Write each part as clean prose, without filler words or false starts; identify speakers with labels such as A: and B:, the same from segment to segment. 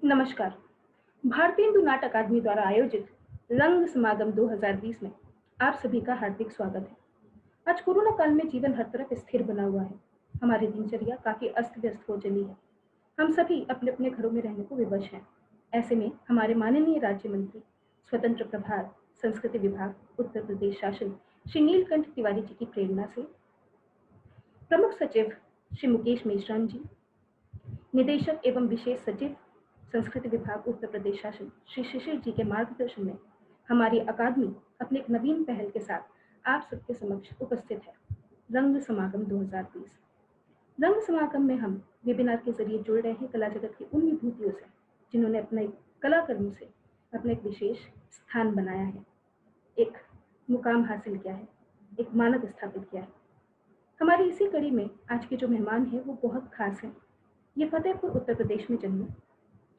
A: नमस्कार। भारतीय हिंदू नाट अकादमी द्वारा आयोजित रंग समागम 2020 में आप सभी का हार्दिक स्वागत है। आज कोरोना काल में जीवन हर तरफ स्थिर बना हुआ है। हमारी दिनचर्या काफी अस्त व्यस्त हो चली है। हम सभी अपने अपने घरों में रहने को विवश हैं। ऐसे में हमारे माननीय राज्य मंत्री, स्वतंत्र प्रभार, संस्कृति विभाग, उत्तर प्रदेश शासन श्री नीलकंठ तिवारी जी की प्रेरणा से प्रमुख सचिव श्री मुकेश मेश्राम जी, निदेशक एवं विशेष सचिव संस्कृति विभाग उत्तर प्रदेश शासन श्री शिशिर जी के मार्गदर्शन में हमारी अकादमी अपने एक नवीन पहल के साथ आप सबके समक्ष उपस्थित है। रंग समागम 2020। रंग समागम में हम वेबिनार के जरिए जुड़ रहे हैं कला जगत की उन विभूतियों से जिन्होंने अपने कलाकर्मों से अपना एक विशेष स्थान बनाया है, एक मुकाम हासिल किया है, एक मानक स्थापित किया है। हमारी इसी कड़ी में आज के जो मेहमान हैं वो बहुत खास हैं। ये फतेहपुर उत्तर प्रदेश में जन्मे,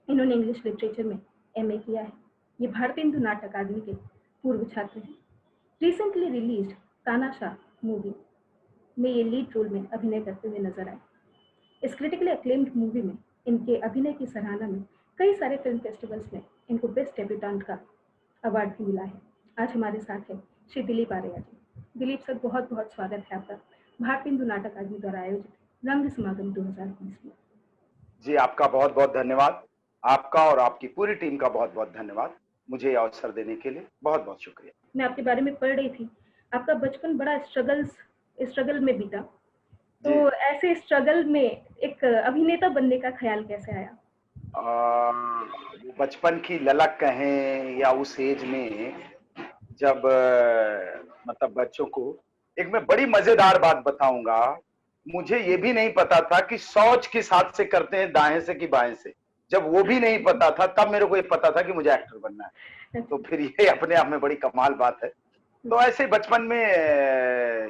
A: इन्होंने इंग्लिश लिटरेचर में एमए किया है। ये भारतीय हिंदू नाट अकादमी के पूर्व छात्र हैं। रिसेंटली रिलीज्ड तानाशाह मूवी में ये लीड रोल में अभिनय करते हुए नजर आए। इस क्रिटिकली अक्लेम्ड मूवी में इनके अभिनय की सराहना में कई सारे फिल्म फेस्टिवल्स में इनको बेस्ट डेब्यूटेंट का अवार्ड भी मिला है। आज हमारे साथ है श्री दिलीप आर्या जी। दिलीप सर, बहुत बहुत स्वागत है आपका भारतीय हिंदू नाट अकादमी द्वारा आयोजित रंग समागम 2020 में।
B: जी, आपका बहुत बहुत धन्यवाद। आपका और आपकी पूरी टीम का बहुत बहुत धन्यवाद। मुझे ये अवसर देने के लिए बहुत बहुत शुक्रिया।
A: मैं आपके बारे में पढ़ रही थी, आपका बचपन बड़ा स्ट्रगल में बीता, तो ऐसे स्ट्रगल में एक अभिनेता बनने का ख्याल कैसे आया?
B: बचपन की ललक कहें या उस एज में जब मतलब बच्चों को एक मैं बड़ी मजेदार बात बताऊंगा। मुझे ये भी नहीं पता था कि शौच किस हाथ से करते हैं, दाएं से कि बाएं से। जब वो भी नहीं पता था तब मेरे को ये पता था कि मुझे एक्टर बनना है। तो फिर ये अपने आप में बड़ी कमाल बात है। तो ऐसे बचपन में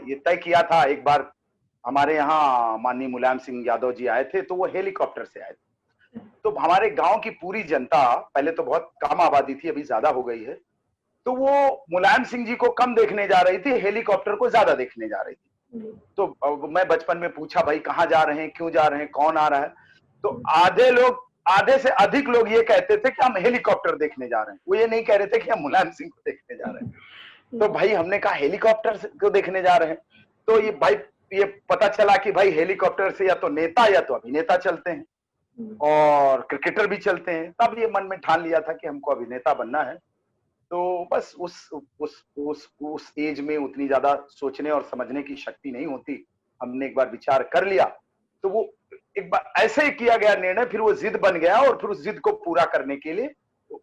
B: ये तय किया था। एक बार हमारे यहाँ माननीय मुलायम सिंह यादव जी आए थे, तो वो हेलीकॉप्टर से आए थे। तो हमारे गांव की पूरी जनता, पहले तो बहुत कम आबादी थी, अभी ज्यादा हो गई है, तो वो मुलायम सिंह जी को कम देखने जा रही थी, हेलीकॉप्टर को ज्यादा देखने जा रही थी। तो मैं बचपन में पूछा, भाई कहाँ जा रहे हैं, क्यों जा रहे हैं, कौन आ रहा है? तो आधे से अधिक लोग ये कहते थे कि हम हेलीकॉप्टर देखने जा रहे हैं। वो ये नहीं कह रहे थे कि हम मुलायम सिंह को देखने जा रहे हैं। तो भाई हमने कहा हेलीकॉप्टर को देखने जा रहे हैं। तो ये भाई ये पता चला कि भाई हेलीकॉप्टर से या तो नेता या तो अभिनेता चलते हैं और क्रिकेटर भी चलते हैं। तब ये मन में ठान लिया था कि हमको अभिनेता बनना है। तो बस उस एज में उतनी ज्यादा सोचने और समझने की शक्ति नहीं होती। हमने एक बार विचार कर लिया, तो वो एक बार ऐसे ही किया गया निर्णय, फिर वो जिद बन गया और फिर उस जिद को पूरा करने के लिए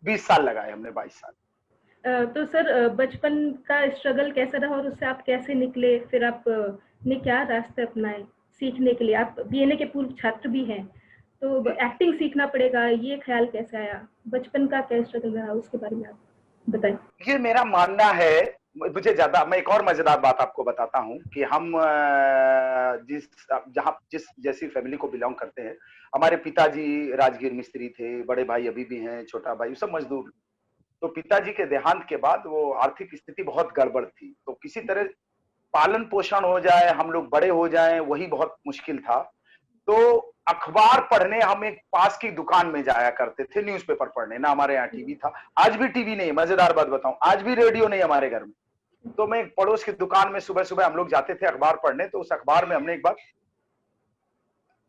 B: 20 साल लगाए हमने, 22 साल।
A: तो सर, बचपन का स्ट्रगल कैसा रहा और उससे आप कैसे निकले? फिर आप ने क्या रास्ते अपनाए सीखने के लिए? आप बीएनए के पूर्व छात्र भी हैं, तो एक्टिंग सीखना पड़ेगा, ये ख्याल कैसे आया? बचपन का क्या स्ट्रगल रहा, उसके बारे में आप बताएं।
B: ये मेरा मानना है, मुझे ज्यादा, मैं एक और मजेदार बात आपको बताता हूँ कि हम जिस जैसी फैमिली को बिलोंग करते हैं, हमारे पिताजी राजगीर मिस्त्री थे, बड़े भाई अभी भी हैं, छोटा भाई, सब मजदूर। तो पिताजी के देहांत के बाद वो आर्थिक स्थिति बहुत गड़बड़ थी, तो किसी तरह पालन पोषण हो जाए, हम लोग बड़े हो जाएं, वही बहुत मुश्किल था। तो अखबार पढ़ने हम एक पास की दुकान में जाया करते थे, न्यूज़पेपर पढ़ने। ना हमारे यहाँ टीवी था, आज भी टीवी नहीं, मजेदार बात बताऊं, आज भी रेडियो नहीं हमारे घर में। तो मैं एक पड़ोस की दुकान में सुबह सुबह हम लोग जाते थे अखबार पढ़ने। तो उस अखबार में हमने एक बार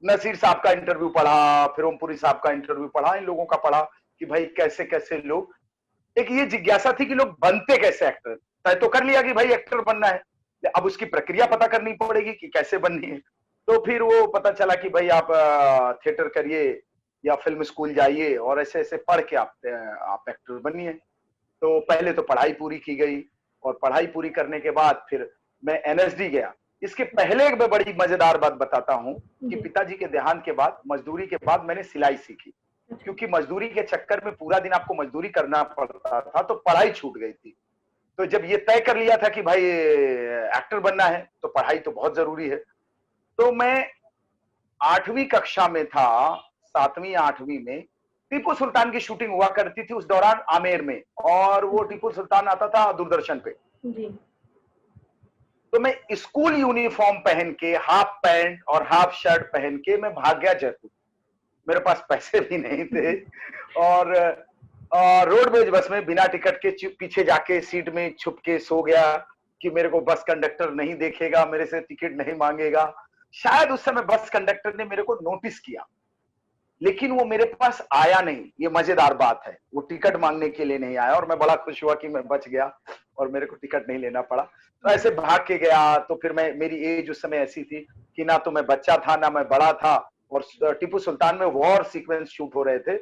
B: नसीर साहब का इंटरव्यू पढ़ा, फिर ओमपुरी साहब का इंटरव्यू पढ़ा, इन लोगों का पढ़ा कि भाई कैसे कैसे लोग, एक ये जिज्ञासा थी कि लोग बनते कैसे एक्टर। तय तो कर लिया कि भाई एक्टर बनना है, अब उसकी प्रक्रिया पता करनी पड़ेगी कि कैसे बननी है। तो फिर वो पता चला कि भाई आप थिएटर करिए या फिल्म स्कूल जाइए और ऐसे ऐसे पढ़ के आप एक्टर बनिए। तो पहले तो पढ़ाई पूरी की गई और पढ़ाई पूरी करने के बाद फिर मैं एनएसडी गया। इसके पहले एक बड़ी मजेदार बात बताता हूँ कि पिताजी के देहांत के बाद, मजदूरी के बाद मैंने सिलाई सीखी, क्योंकि मजदूरी के चक्कर में पूरा दिन आपको मजदूरी करना पड़ता था, तो पढ़ाई छूट गई थी। तो जब ये तय कर लिया था कि भाई एक्टर बनना है तो पढ़ाई तो बहुत जरूरी है। तो मैं 8वीं कक्षा में था, 7वीं 8वीं में टीपू सुल्तान की शूटिंग हुआ करती थी उस दौरान आमेर में, और वो टीपू सुल्तान आता था दूरदर्शन पे जी। तो मैं स्कूल यूनिफॉर्म पहन के, हाफ पैंट और हाफ शर्ट पहन के मैं भाग गया जयपुर। मेरे पास पैसे भी नहीं थे, और रोडवेज बस में बिना टिकट के पीछे जाके सीट में छुप के सो गया कि मेरे को बस कंडक्टर नहीं देखेगा, मेरे से टिकट नहीं मांगेगा। शायद उस समय बस कंडक्टर ने मेरे को नोटिस किया, लेकिन वो मेरे पास आया नहीं। ये मजेदार बात है, वो टिकट मांगने के लिए नहीं आया, और मैं बड़ा खुश हुआ कि मैं बच गया और मेरे को टिकट नहीं लेना पड़ा। तो ऐसे भाग के गया। तो फिर मेरी एज उस समय ऐसी थी कि ना तो मैं बच्चा था ना मैं बड़ा था, और टीपू सुल्तान में वॉर सीक्वेंस शूट हो रहे थे।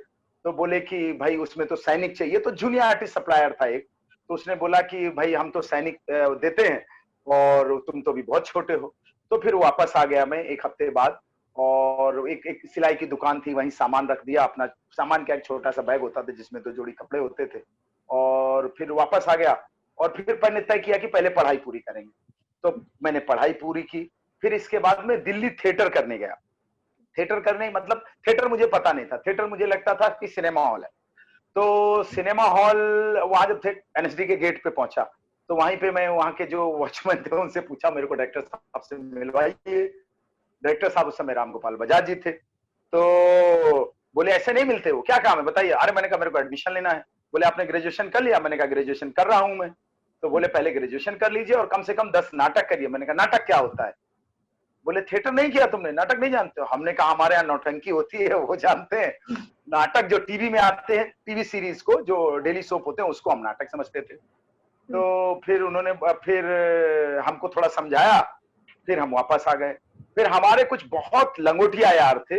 B: तो बोले कि भाई उसमें तो सैनिक चाहिए, तो जूनियर आर्टिस्ट सप्लायर था एक, तो उसने बोला कि भाई हम तो सैनिक देते हैं और तुम तो भी बहुत छोटे हो। तो फिर वापस आ गया मैं एक हफ्ते बाद, और एक सिलाई की दुकान थी, वहीं सामान रख दिया अपना। सामान क्या, एक छोटा सा बैग होता था जिसमें 2 जोड़ी कपड़े होते थे, और फिर वापस आ गया। और फिर मैंने तय किया कि पहले पढ़ाई पूरी करेंगे, तो मैंने पढ़ाई पूरी की। फिर इसके बाद में दिल्ली थिएटर करने गया। थिएटर करने मतलब थिएटर मुझे पता नहीं था, थिएटर मुझे लगता था कि सिनेमा हॉल है। तो सिनेमा हॉल वहां जब थे एनएसडी के गेट पे पहुंचा, तो वहीं पे मैं वहां के जो वॉचमैन थे उनसे पूछा मेरे को डायरेक्टर साहब से मिलवाइए। डायरेक्टर साहब उस समय राम गोपाल बजाज जी थे। तो बोले ऐसे नहीं मिलते हो, क्या काम है बताइए। अरे मैंने कहा मेरे को एडमिशन लेना है। बोले आपने ग्रेजुएशन कर लिया? मैंने कहा ग्रेजुएशन कर रहा हूं मैं। तो बोले पहले ग्रेजुएशन कर लीजिए और कम से कम 10 नाटक करिए। मैंने कहा नाटक क्या होता है? बोले थिएटर नहीं किया तुमने, नाटक नहीं जानते हो? हमने कहा हमारे यहाँ नौटंकी होती है वो जानते हैं, नाटक जो टीवी में आते हैं, टीवी सीरीज को जो डेली सोप होते हैं उसको हम नाटक समझते थे। तो फिर उन्होंने फिर हमको थोड़ा समझाया, फिर हम वापस आ गए। फिर हमारे कुछ बहुत लंगोटिया यार थे,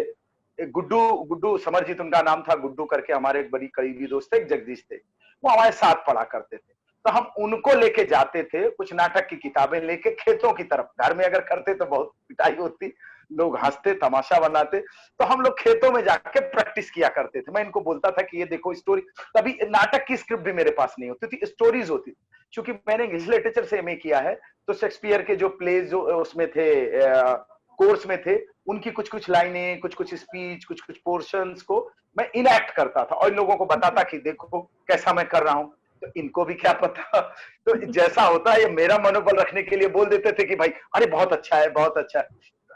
B: एक गुड्डू समरजीत उनका नाम था, गुड्डू करके हमारे एक बड़ी करीबी दोस्त थे, एक जगदीश थे, वो हमारे साथ पढ़ा करते थे। तो हम उनको लेके जाते थे, कुछ नाटक की किताबें लेके खेतों की तरफ। घर में अगर करते तो बहुत पिटाई होती, लोग हंसते, तमाशा बनाते। तो हम लोग खेतों में जाके प्रैक्टिस किया करते थे। मैं इनको बोलता था कि ये देखो स्टोरी, तभी नाटक की स्क्रिप्ट भी मेरे पास नहीं होती थी, स्टोरीज होती थी। क्योंकि मैंने इंग्लिश लिटरेचर से एमए किया है, तो शेक्सपियर के जो प्लेज जो उसमें थे, कोर्स में थे, उनकी कुछ कुछ लाइनें, कुछ कुछ स्पीच, कुछ कुछ पोर्शंस को मैं इनएक्ट करता था और लोगों को बताता कि देखो कैसा मैं कर रहा हूं। तो इनको भी क्या पता, तो जैसा होता है ये मेरा मनोबल रखने के लिए बोल देते थे कि भाई अरे बहुत अच्छा है, बहुत अच्छा है।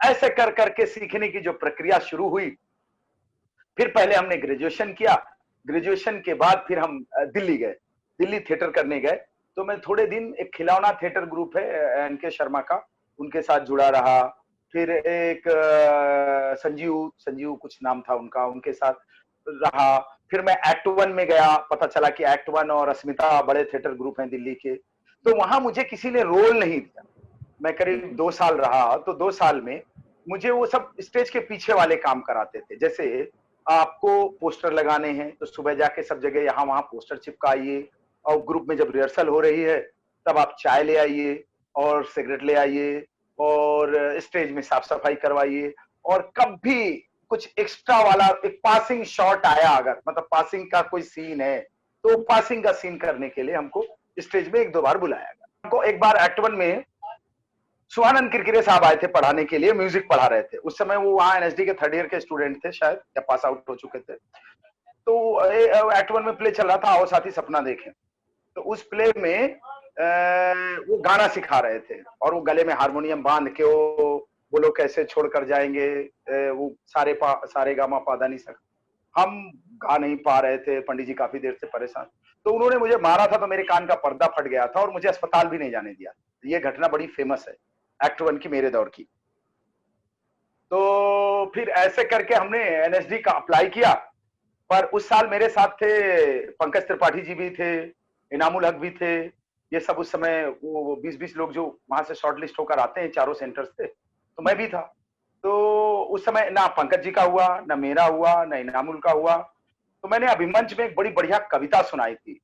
B: ऐसे कर करके सीखने की जो प्रक्रिया शुरू हुई। फिर पहले हमने ग्रेजुएशन किया, ग्रेजुएशन के बाद फिर हम दिल्ली गए, दिल्ली थिएटर करने गए। तो मैं थोड़े दिन एक खिलौना थिएटर ग्रुप है एनके शर्मा का, उनके साथ जुड़ा रहा। फिर एक संजीव कुछ नाम था उनका, उनके साथ रहा। फिर मैं एक्ट 1 में गया, पता चला कि एक्ट 1 और अस्मिता बड़े थिएटर ग्रुप हैं दिल्ली के। तो वहां मुझे किसी ने रोल नहीं दिया। मैं करीब 2 साल रहा, तो 2 साल में मुझे वो सब स्टेज के पीछे वाले काम कराते थे। जैसे आपको पोस्टर लगाने हैं तो सुबह जाके सब जगह यहाँ वहां पोस्टर चिपकाइए, और ग्रुप में जब रिहर्सल हो रही है तब आप चाय ले आइए और सिगरेट ले आइए और स्टेज में साफ सफाई करवाइए। और कभी कुछ एक्स्ट्रा वाला एक पासिंग शॉट आया, अगर मतलब पासिंग का कोई सीन है, तो पासिंग का सीन करने के लिए हमको स्टेज में 1-2 बार बुलाया गया। हमको एक बार एक्ट 1 में सुहानंद किरकिरे साहब आए थे पढ़ाने के लिए, म्यूजिक पढ़ा रहे थे। उस समय वो वहां एनएसडी के 3rd ईयर के स्टूडेंट थे शायद, या पास आउट हो चुके थे। तो एक्ट 1 में प्ले चल रहा था, आओ साथी सपना देखें। तो उस प्ले में वो गाना सिखा रहे थे, और वो गले में हारमोनियम बांध के वो लोग कैसे छोड़कर जाएंगे, वो सारे गामा पादा नहीं सक। हम गा नहीं पा रहे थे, पंडित जी काफी देर से परेशान। तो उन्होंने मुझे मारा था, तो मेरे कान का पर्दा फट गया था और मुझे अस्पताल भी नहीं जाने दिया। ये घटना बड़ी फेमस है एक्ट 1 की, मेरे दौर की। तो फिर ऐसे करके हमने एनएसडी का अप्लाई किया। पर उस साल मेरे साथ थे पंकज त्रिपाठी जी भी थे, इनामुल हक भी थे। ये सब उस समय वो 20-20 लोग जो वहां से शॉर्ट लिस्ट होकर आते हैं, चारों सेंटर्स से, तो मैं भी था। तो उस समय ना पंकज जी का हुआ, ना मेरा हुआ, ना इनामुल का हुआ। तो मैंने अभिमंच में एक बड़ी बढ़िया कविता सुनाई थी,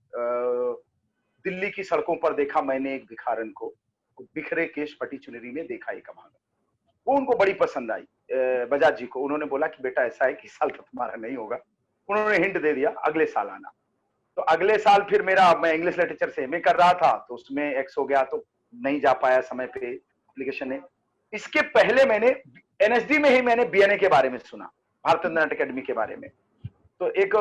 B: दिल्ली की सड़कों पर देखा मैंने एक भिखारन को, बिखरे केश फटी चुनरी में देखा एक अभागा। वो उनको बड़ी पसंद आई, बजाज जी को। उन्होंने बोला कि बेटा ऐसा है कि इस साल तो तुम्हारा नहीं होगा। उन्होंने हिंट दे दिया अगले साल आना। तो अगले साल फिर मैं इंग्लिश लिटरेचर से एमए कर रहा था, तो उसमें एक्स हो गया, तो नहीं जा पाया समय पे एप्लीकेशन ने। इसके पहले मैंने एनएसडी में ही मैंने बीएनए के बारे में सुना, भारतीय नाट्य अकेडमी के बारे में। तो एक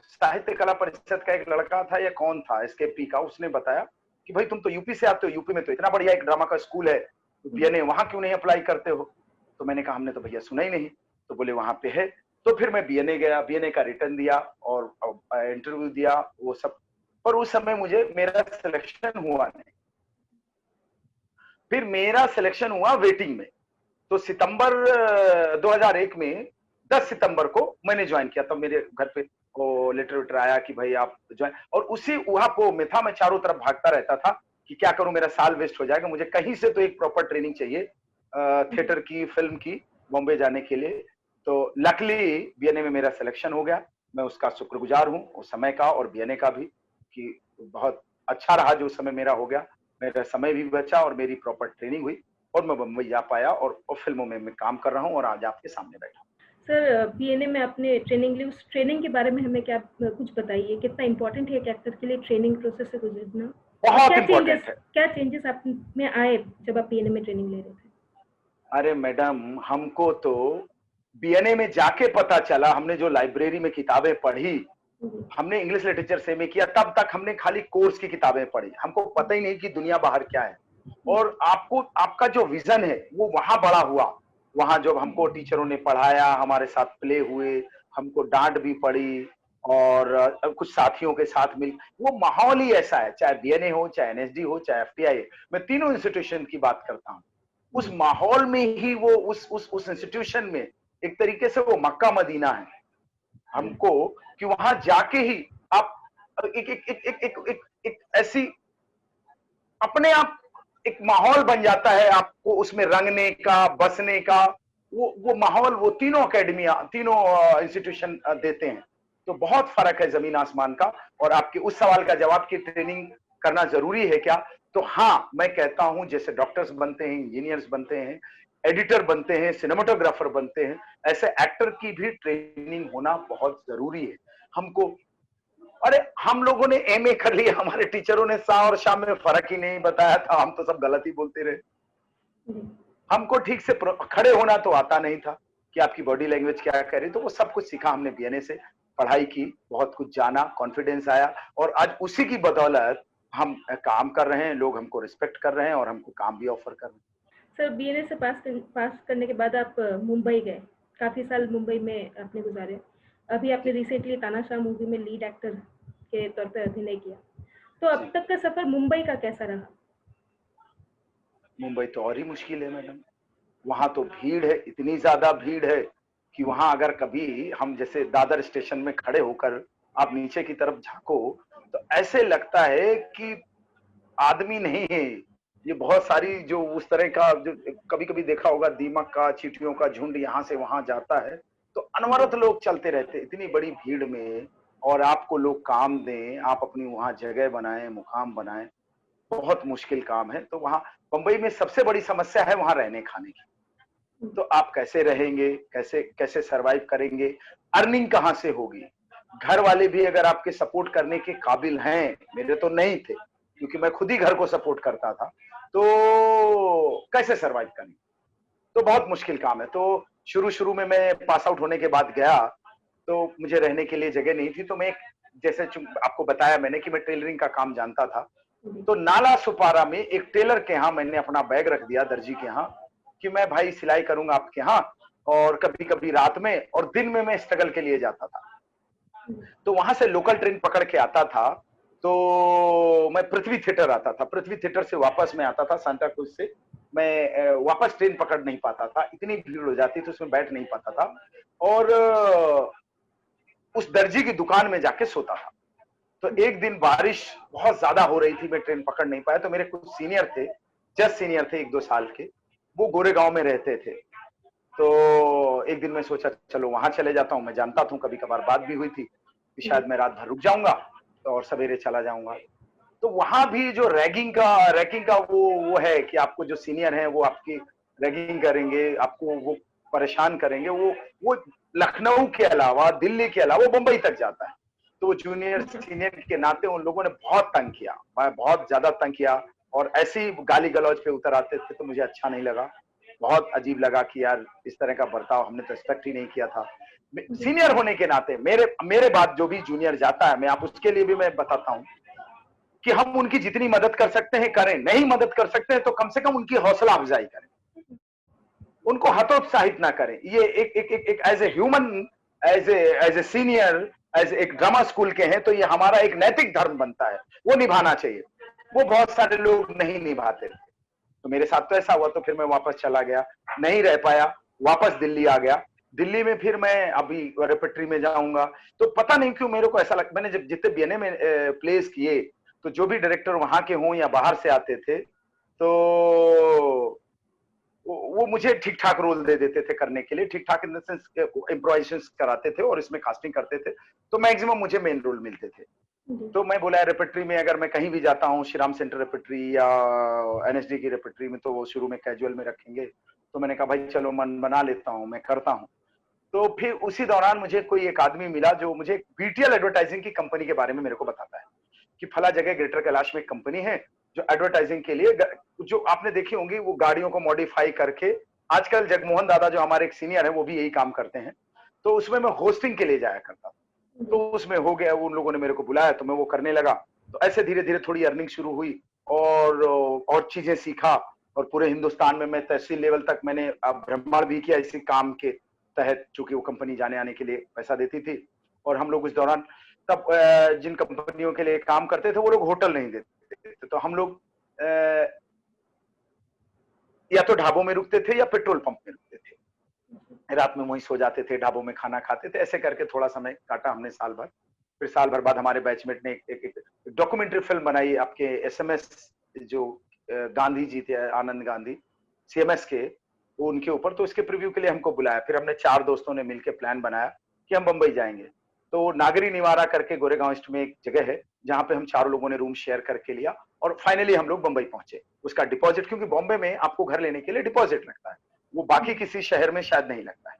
B: साहित्य कला परिषद का एक लड़का था, या कौन था एसकेपी का, उसने बताया कि भाई तुम तो यूपी से आते हो, यूपी में तो इतना बढ़िया एक ड्रामा का स्कूल है, तो बीएनए वहां क्यों नहीं अप्लाई करते हो? तो मैंने कहा हमने तो भैया सुना ही नहीं। तो बोले वहां पे है। तो फिर मैं बीएनए गया, बीएनए का रिटर्न दिया और इंटरव्यू दिया, वो सब। पर उस समय मुझे मेरा सिलेक्शन हुआ नहीं। फिर मेरा सिलेक्शन हुआ वेटिंग में। तो सितंबर 2001 में 10 सितंबर को मैंने ज्वाइन किया। तब मेरे घर पे वो लेटर वेटर आया कि भाई आप ज्वाइन। और उसी वहां में था, मैं चारों तरफ भागता रहता था कि क्या करूं, मेरा साल वेस्ट हो जाएगा, मुझे कहीं से तो एक प्रॉपर ट्रेनिंग चाहिए थिएटर की, फिल्म की, बॉम्बे जाने के लिए। तो लकली बीएनए में मेरा सिलेक्शन हो गया। मैं उसका शुक्रगुजार हूँ, उस समय का और बीएनए का भी, कि बहुत अच्छा रहा जो समय मेरा हो गया। मेरा समय भी बचा और मेरी प्रॉपर ट्रेनिंग हुई और मैं बम्बई जा पाया और फिल्मों में मैं काम कर रहा हूँ और आज आपके सामने बैठा हूँ।
A: सर, बीएनए में आपने ट्रेनिंग ली, उस ट्रेनिंग के बारे में हमें क्या कुछ बताइए, कितना इम्पोर्टेंट है एक एक्टर के लिए ट्रेनिंग प्रोसेस से गुजरना?
B: बहुत इम्पोर्टेंट है।
A: क्या चेंजेस आप में आए जब आप बीएनए में ट्रेनिंग ले रहे थे?
B: अरे मैडम, हमको तो बीएनए में जाके पता चला, हमने जो लाइब्रेरी में किताबें पढ़ी, हमने इंग्लिश लिटरेचर से में किया, तब तक हमने खाली कोर्स की किताबें पढ़ी, हमको पता ही नहीं कि दुनिया बाहर क्या है। और आपको आपका जो विजन है वो वहां बड़ा हुआ। वहां जब हमको टीचरों ने पढ़ाया, हमारे साथ प्ले हुए, हमको डांट भी पड़ी और कुछ साथियों के साथ मिल, वो माहौल ही ऐसा है, चाहे बीएनए हो, चाहे एनएसडी हो, चाहे एफटीआई। मैं तीनों इंस्टीट्यूशन की बात करता हूँ। उस माहौल में ही वो उस इंस्टीट्यूशन में एक तरीके से वो मक्का मदीना है हमको, कि वहां जाके ही आप एक एक एक एक एक, एक, एक ऐसी अपने आप एक माहौल बन जाता है आपको उसमें रंगने का, बसने का। वो माहौल वो तीनों अकेडमिया, तीनों इंस्टीट्यूशन देते हैं। तो बहुत फर्क है जमीन आसमान का। और आपके उस सवाल का जवाब की ट्रेनिंग करना जरूरी है क्या, तो हाँ, मैं कहता हूं जैसे डॉक्टर्स बनते हैं, इंजीनियर्स बनते हैं, एडिटर बनते हैं, सिनेमाटोग्राफर बनते हैं, ऐसे एक्टर की भी ट्रेनिंग होना बहुत जरूरी है हमको। अरे हम लोगों ने एमए कर लिया, हमारे टीचरों ने सा और शाम में फर्क ही नहीं बताया था, हम तो सब गलत ही बोलते रहे। हमको ठीक से खड़े होना तो आता नहीं था कि आपकी बॉडी लैंग्वेज क्या करे। तो वो सब कुछ सीखा हमने बीएनए से, पढ़ाई की, बहुत कुछ जाना, कॉन्फिडेंस आया और आज उसी की बदौलत हम काम कर रहे हैं, लोग हमको रिस्पेक्ट कर रहे हैं और हमको काम भी ऑफर कर रहे हैं।
A: सर, बीएनए से पास करने के बाद आप मुंबई गए, काफी साल मुंबई में आपने गुजारे। अभी आपने रिसेंटली तानाशाह मूवी में लीड एक्टर के तौर पर अभिनय किया। तो अब तक का सफर मुंबई का कैसा रहा?
B: मुंबई तो और ही मुश्किल है मैडम। वहां तो भीड़ है, इतनी ज्यादा भीड़ है कि वहां अगर कभी हम जैसे दादर स्टेशन में खड़े होकर आप नीचे की तरफ झांको तो ऐसे लगता है कि आदमी नहीं है। ये बहुत सारी जो उस तरह का जो कभी कभी देखा होगा, दीमक का, चींटियों का झुंड यहाँ से वहां जाता है, तो अनवरत लोग चलते रहते इतनी बड़ी भीड़ में। और आपको लोग काम दें, आप अपनी वहां जगह बनाएं, मुकाम बनाएं, बहुत मुश्किल काम है। तो वहां बंबई में सबसे बड़ी समस्या है वहां रहने खाने की। तो आप कैसे रहेंगे, कैसे कैसे सरवाइव करेंगे, अर्निंग कहाँ से होगी? घर वाले भी अगर आपके सपोर्ट करने के काबिल हैं, मेरे तो नहीं थे क्योंकि मैं खुद ही घर को सपोर्ट करता था, तो कैसे सरवाइव करेंगे? तो बहुत मुश्किल काम है। तो शुरू शुरू में मैं पास आउट होने के बाद गया तो मुझे रहने के लिए जगह नहीं थी। तो मैं जैसे आपको बताया मैंने कि मैं टेलरिंग का काम जानता था, तो नाला सुपारा में एक टेलर के यहाँ मैंने अपना बैग रख दिया, दर्जी के यहाँ, कि मैं भाई सिलाई करूंगा आपके यहाँ, और कभी कभी रात में और दिन में मैं स्ट्रगल के लिए जाता था। तो वहां से लोकल ट्रेन पकड़ के आता था, तो मैं पृथ्वी थिएटर आता था, पृथ्वी थिएटर से वापस मैं आता था सांता क्रूज से। मैं वापस ट्रेन पकड़ नहीं पाता था, इतनी भीड़ हो जाती थी उसमें बैठ नहीं पाता था। और उस दर्जी की दुकान में जाके सोता था। तो एक दिन बारिश बहुत ज्यादा हो रही थी, मैं ट्रेन पकड़ नहीं पाया। तो मेरे कुछ सीनियर थे, जस्ट सीनियर थे 1-2 साल के, वो गोरेगांव में रहते थे। तो एक दिन मैं सोचा चलो वहां चले जाता हूँ, मैं जानता था, कभी कभार बात भी हुई थी कि शायद मैं रात भर रुक जाऊंगा तो और सवेरे चला जाऊंगा। तो वहां भी जो रैगिंग का वो है कि आपको जो सीनियर है वो आपकी रैगिंग करेंगे, आपको वो परेशान करेंगे। वो लखनऊ के अलावा, दिल्ली के अलावा बंबई तक जाता है। तो जूनियर सीनियर के नाते उन लोगों ने बहुत तंग किया, बहुत ज्यादा तंग किया और ऐसी गाली गलौज पे उतर आते थे। तो मुझे अच्छा नहीं लगा, बहुत अजीब लगा कि यार इस तरह का बर्ताव हमने तो एक्सपेक्ट ही नहीं किया था। सीनियर होने के नाते मेरे बाद जो भी जूनियर जाता है, मैं आप उसके लिए भी मैं बताता हूँ कि हम उनकी जितनी मदद कर सकते हैं करें, नहीं मदद कर सकते हैं तो कम से कम उनकी हौसला अफजाई करें, उनको हतोत्साहित ना करें। ये एक as a human, as a senior, as एक ड्रामा स्कूल के हैं, तो ये हमारा एक नैतिक धर्म बनता है, वो निभाना चाहिए। वो बहुत सारे लोग नहीं निभाते थे, तो मेरे साथ तो ऐसा हुआ। तो फिर मैं वापस चला गया, नहीं रह पाया, वापस दिल्ली आ गया। दिल्ली में फिर मैं अभी रेपेट्री में जाऊंगा, तो पता नहीं क्यों मेरे को ऐसा लगता, मैंने जब जितने बीएनए में प्लेस किए, तो जो भी डायरेक्टर वहां के हों या बाहर से आते थे, तो वो मुझे ठीक ठाक रोल दे देते थे करने के लिए, ठीक ठाक इन द सेंस इम्प्रोवाइजेशन कराते थे और इसमें कास्टिंग करते थे, तो मैक्सिमम मुझे मेन रोल मिलते थे। तो मैं बोला रेपेट्री में अगर मैं कहीं भी जाता हूँ, श्रीराम सेंटर रेपेट्री या एनएसडी की रेपेट्री में, तो वो शुरू में कैजुअल में रखेंगे। तो मैंने कहा भाई चलो मन बना लेता हूँ, मैं करता हूँ। तो फिर उसी दौरान मुझे कोई एक आदमी मिला जो मुझे बीटीएल एडवर्टाइजिंग की कंपनी के बारे में मेरे को बताता है कि फला जगह ग्रेटर कैलाश में एक कंपनी है जो एडवर्टाइजिंग के लिए, जो आपने देखी होंगी, वो गाड़ियों को मॉडिफाई करके, आजकल जगमोहन दादा जो हमारे एक सीनियर है वो भी यही काम करते हैं, तो उसमें मैं होस्टिंग के लिए जाया करता था। तो उसमें हो गया, उन लोगों ने मेरे को बुलाया तो मैं वो करने लगा। तो ऐसे धीरे धीरे थोड़ी अर्निंग शुरू हुई और चीजें सीखा, और पूरे हिंदुस्तान में मैं तहसील लेवल तक मैंने भ्रमण भी किया इसी काम के तहत, चूंकि वो कंपनी जाने आने के लिए पैसा देती थी। और हम लोग उस दौरान तब जिन कंपनियों के लिए काम करते थे वो लोग होटल नहीं देते थे, तो हम लोग या तो ढाबों में रुकते थे या पेट्रोल पंप में रुकते थे, रात में वहीं सो जाते थे, ढाबों में खाना खाते थे। ऐसे करके थोड़ा समय काटा हमने साल भर। फिर साल भर बाद हमारे बैचमेट ने एक डॉक्यूमेंट्री फिल्म बनाई, आपके एसएमएस जो गांधी जी थे, आनंद गांधी सीएमएस के, वो उनके ऊपर, तो इसके प्रीव्यू के लिए हमको बुलाया। फिर हमने 4 दोस्तों ने मिलकर प्लान बनाया कि हम बंबई जाएंगे। तो नागरी निवारा करके गोरेगांव ईस्ट में एक जगह है जहां पे हम 4 लोगों ने रूम शेयर करके लिया, और फाइनली हम लोग बंबई पहुंचे। उसका डिपॉजिट, क्योंकि बॉम्बे में आपको घर लेने के लिए डिपॉजिट लगता है, वो बाकी किसी शहर में शायद नहीं लगता है।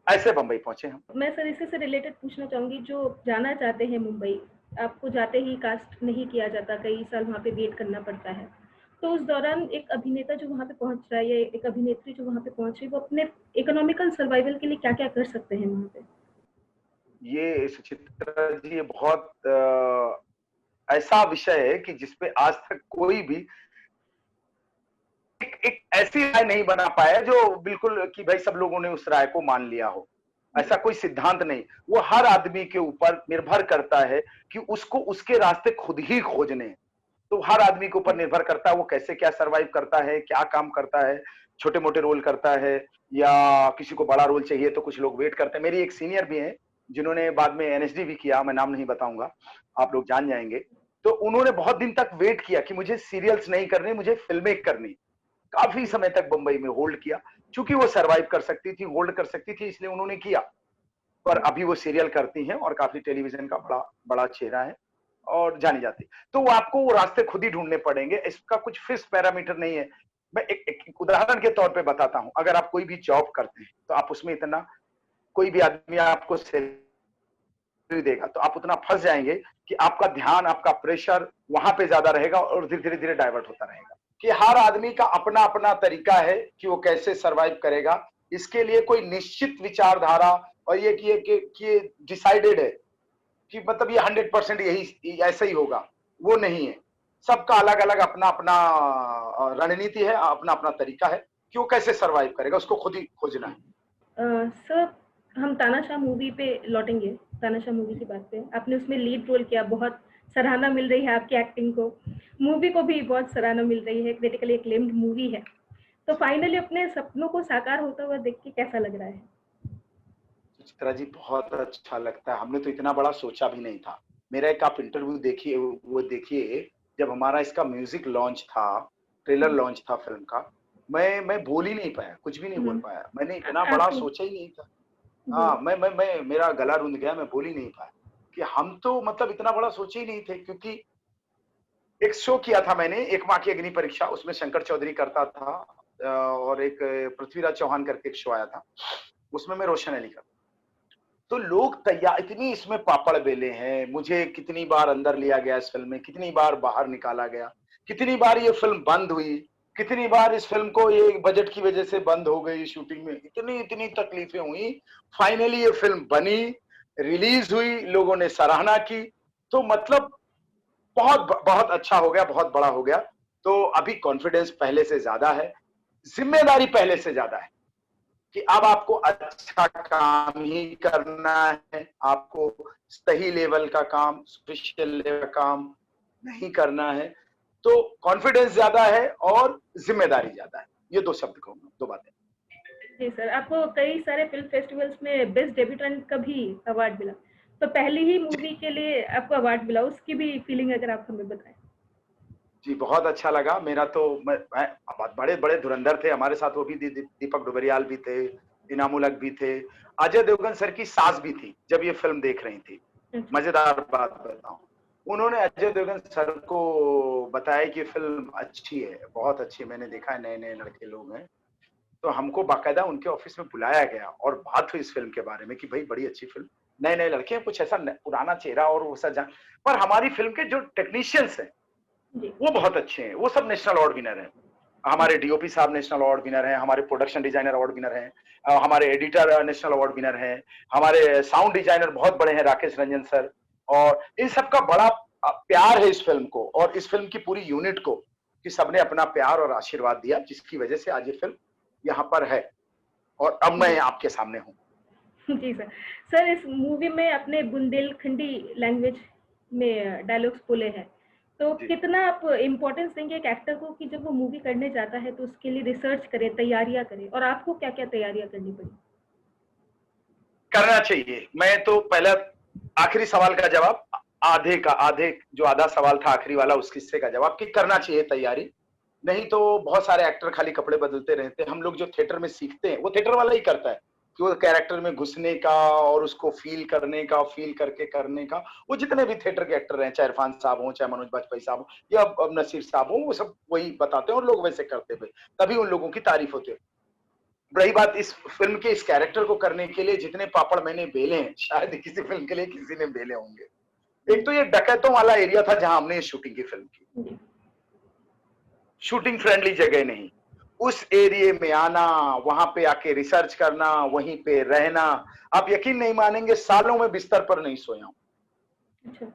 B: ऐसे बंबई पहुंचे हम।
A: मैं सर इसी से रिलेटेड पूछना चाहूंगी, जो जाना चाहते हैं मुंबई, आपको जाते ही कास्ट नहीं किया जाता, कई साल वहाँ पे वेट करना पड़ता है, तो उस दौरान एक अभिनेता जो वहाँ पे पहुंच रहा है या एक अभिनेत्री जो वहाँ पे पहुंच रही है, वो अपने इकोनॉमिकल सर्वाइवल के लिए क्या क्या कर सकते हैं वहाँ पे?
B: ये सुचित्रा जी, ये बहुत ऐसा विषय है कि जिसपे आज तक कोई भी एक ऐसी राय नहीं बना पाया जो बिल्कुल कि भाई सब लोगों ने उस राय को मान लिया हो। ऐसा कोई सिद्धांत नहीं, वो हर आदमी के ऊपर निर्भर करता है कि उसको उसके रास्ते खुद ही खोजने। तो हर आदमी के ऊपर निर्भर करता है वो कैसे क्या सरवाइव करता है, क्या काम करता है, छोटे मोटे रोल करता है या किसी को बड़ा रोल चाहिए तो कुछ लोग वेट करते हैं। मेरी एक सीनियर भी है जिन्होंने बाद में एनएसडी भी किया, मैं नाम नहीं बताऊंगा, आप लोग जान जाएंगे। तो उन्होंने बहुत दिन तक वेट किया कि मुझे सीरियल्स नहीं करनी, मुझे फिल्में करनी। काफी समय तक बंबई में होल्ड किया, क्योंकि वो सरवाइव कर सकती थी, होल्ड कर सकती थी, इसलिए उन्होंने किया। पर अभी वो सीरियल करती हैं और काफी टेलीविजन का बड़ा बड़ा चेहरा है और जानी जाती। तो वो आपको वो रास्ते खुद ही ढूंढने पड़ेंगे, इसका कुछ फिक्स पैरामीटर नहीं है। मैं एक उदाहरण के तौर पे बताता हूं, अगर आप कोई भी जॉब करते हैं तो आप उसमें इतना, कोई भी आदमी आपको सैलरी देगा तो आप उतना फंस जाएंगे कि आपका ध्यान, आपका प्रेशर वहां पे ज्यादा रहेगा और धीरे धीरे डाइवर्ट होता रहेगा। कि हर आदमी का अपना अपना तरीका है कि वो कैसे सरवाइव करेगा। इसके लिए कोई निश्चित विचारधारा और ये कि डिसाइडेड है कि मतलब ये 100% यही ऐसा ही होगा, वो नहीं है। सबका अलग अलग अपना अपना रणनीति है, अपना अपना तरीका है कि वो कैसे सरवाइव करेगा, उसको खुद ही खोजना है।
A: सर, हम तानाशाह मूवी पे लौटेंगे। तानाशाह मूवी की बात पे, आपने उसमें लीड रोल किया, बहुत सराहना मिल रही है आपकी एक्टिंग को, मूवी को भी बहुत सराहना मिल रही है, क्रिटिकली एक्लेम्ड मूवी है। तो फाइनली अपने सपनों को साकार होता हुआ देख के कैसा लग रहा है?
B: चित्रा जी, बहुत अच्छा लगता है। हमने तो इतना बड़ा सोचा भी नहीं था। मेरा एक आप इंटरव्यू देखिए, वो देखिए, जब हमारा इसका म्यूजिक लॉन्च था, ट्रेलर लॉन्च था फिल्म का, मैं बोल ही नहीं पाया, कुछ भी नहीं बोल पाया। मैंने इतना बड़ा सोचा ही नहीं था। हाँ, मैं मेरा गला रुंध गया, मैं बोल ही नहीं पाया कि हम तो मतलब इतना बड़ा सोचे ही नहीं थे। क्योंकि एक शो किया था मैंने, एक माँ की अग्नि परीक्षा, उसमें शंकर चौधरी करता था और एक पृथ्वीराज चौहान करके एक शो आया था, उसमें मैं रोशन अली करता। तो लोग तैयार, इतनी इसमें पापड़ बेले हैं, मुझे कितनी बार अंदर लिया गया इस फिल्म में, कितनी बार बाहर निकाला गया, कितनी बार ये फिल्म बंद हुई, कितनी बार इस फिल्म को ये बजट की वजह से बंद हो गई शूटिंग में, इतनी इतनी तकलीफें हुई। फाइनली ये फिल्म बनी, रिलीज हुई, लोगों ने सराहना की, तो मतलब बहुत बहुत अच्छा हो गया, बहुत बड़ा हो गया। तो अभी कॉन्फिडेंस पहले से ज्यादा है, जिम्मेदारी पहले से ज्यादा है। कि अब आपको अच्छा काम ही करना है, आपको सही लेवल का काम, स्पेशल लेवल का काम नहीं करना है। तो कॉन्फिडेंस ज्यादा है और जिम्मेदारी ज्यादा है। ये दो शब्द कहूंगा, दो बातें।
A: जी सर, आपको कई सारे फिल्म फेस्टिवल्स में बेस्ट डेब्यूटेंट का भी अवार्ड मिला, तो पहली ही मूवी के लिए आपको अवार्ड मिला, उसकी भी फीलिंग अगर आप हमें बताएं।
B: जी बहुत अच्छा लगा। मेरा तो बड़े बड़े धुरंधर थे हमारे साथ, वो भी दीपक डुबरियाल भी थे, इनामुल हक भी थे, अजय देवगन सर की सास भी थी जब ये फिल्म देख रही थी। मजेदार बात बताऊं, उन्होंने अजय देवगन सर को बताया कि फिल्म अच्छी है, बहुत अच्छी है, मैंने देखा है, नए नए लड़के लोग हैं। तो हमको बाकायदा उनके ऑफिस में बुलाया गया और बात हुई इस फिल्म के बारे में कि भाई बड़ी अच्छी फिल्म, नए नए लड़के हैं, कुछ ऐसा पुराना चेहरा और वो सब पर हमारी फिल्म के जो टेक्नीशियंस हैं वो बहुत अच्छे हैं, वो सब नेशनल अवार्ड विनर हैं। हमारे डीओपी साहब नेशनल अवार्ड विनर हैं, हमारे प्रोडक्शन डिजाइनर अवार्ड विनर हैं, हमारे एडिटर नेशनल अवार्ड विनर हैं, हमारे साउंड डिजाइनर बहुत बड़े हैं राकेश रंजन सर, और इन सबका बड़ा प्यार है इस फिल्म को और इस फिल्म की पूरी यूनिट को, कि सबने अपना प्यार और आशीर्वाद दिया, जिसकी वजह से आज ये फिल्म यहाँ पर है और अब मैं आपके सामने हूँ।
A: जी सर। सर, इस मूवी में अपने बुंदेलखंडी लैंग्वेज में डायलॉग्स बोले हैं, तो कितना आप इम्पोर्टेंस देंगे एक एक्टर को कि जब वो मूवी करने जाता है तो उसके लिए रिसर्च करे, तैयारियां करे, और आपको क्या क्या तैयारियां करनी पड़ी?
B: करना चाहिए। मैं तो पहला आखिरी सवाल का जवाब, आधे जो आधा सवाल था आखिरी वाला, उस किस्से का जवाब कि करना चाहिए तैयारी। नहीं तो बहुत सारे एक्टर खाली कपड़े बदलते रहते हैं। हम लोग जो थिएटर में सीखते हैं वो थिएटर वाला ही करता है कि वो कैरेक्टर में घुसने का और उसको फील करने का, फील करके करने का। वो जितने भी थिएटर के एक्टर हैं, चाहे इरफान साहब हो, चाहे मनोज बाजपेयी साहब हो, या अब नसीर साहब हो, वो सब वही बताते हैं और लोग वैसे करते हुए तभी उन लोगों की तारीफ होती है। रही बात इस फिल्म के इस कैरेक्टर को करने के लिए जितने पापड़ मैंने बेले हैं, शायद किसी फिल्म के लिए किसी ने बेले होंगे। एक तो ये डकैतों वाला एरिया था जहां हमने शूटिंग की, फिल्म की शूटिंग फ्रेंडली जगह नहीं, उस एरिया में आना, वहां पे आके रिसर्च करना, वहीं पे रहना, आप यकीन नहीं मानेंगे, सालों में बिस्तर पर नहीं सोया हूं।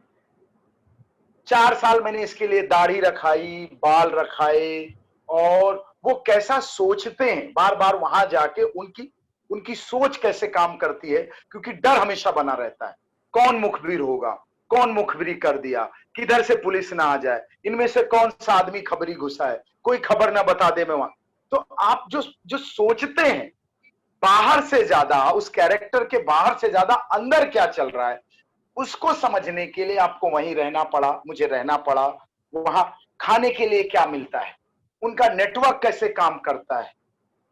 B: 4 साल मैंने इसके लिए दाढ़ी रखाई, बाल रखाए, और वो कैसा सोचते हैं बार बार वहां जाके, उनकी सोच कैसे काम करती है, क्योंकि डर हमेशा बना रहता है, कौन मुखबिर होगा, कौन मुखबिरी कर दिया, किधर से पुलिस ना आ जाए, इनमें से कौन सा आदमी खबरी घुसा है, कोई खबर ना बता दे मैं वहां। तो आप जो सोचते हैं बाहर से ज्यादा, उस कैरेक्टर के बाहर से ज्यादा अंदर क्या चल रहा है, उसको समझने के लिए आपको वहीं रहना पड़ा, मुझे रहना पड़ा। वहां खाने के लिए क्या मिलता है, उनका नेटवर्क कैसे काम करता है,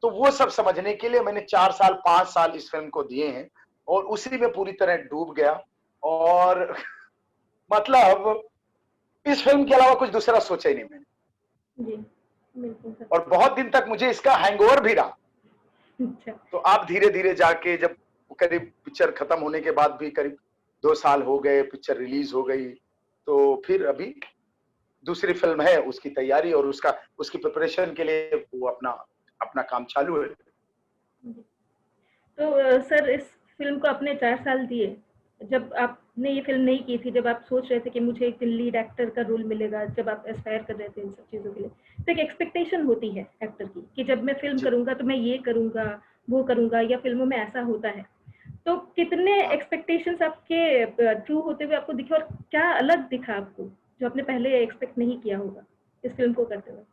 B: तो वो सब समझने के लिए मैंने 4 साल 5 साल इस फिल्म को दिए हैं और उसी में पूरी तरह डूब गया। और मतलब इस फिल्म के अलावा कुछ दूसरा सोचा ही नहीं मैंने। जी, और बहुत दिन तक मुझे इसका हैंगओवर भी रहा। तो आप धीरे धीरे जाके, जब करीब पिक्चर खत्म होने के बाद भी करीब 2 साल हो गए, पिक्चर रिलीज हो गई, तो फिर अभी दूसरी फिल्म है, उसकी तैयारी और उसकी प्रिपरेशन के लिए वो अपना काम चालू है।
A: तो सर, इस फिल्म को आपने 4 साल दिए, जब आपने ये फिल्म नहीं की थी, जब आप सोच रहे थे कि मुझे एक दिन लीड एक्टर का रोल मिलेगा, जब आप एस्पायर कर रहे थे इन सब चीजों के लिए, तो एक एक्सपेक्टेशन होती है एक्टर की कि जब मैं फिल्म करूंगा तो मैं ये करूंगा, वो करूंगा, या फिल्मों में ऐसा होता है। तो कितने एक्सपेक्टेशंस आपके ट्रू होते हुए आपको दिखे, और क्या अलग दिखा आपको जो आपने पहले एक्सपेक्ट नहीं किया होगा इस फिल्म को करते वक्त?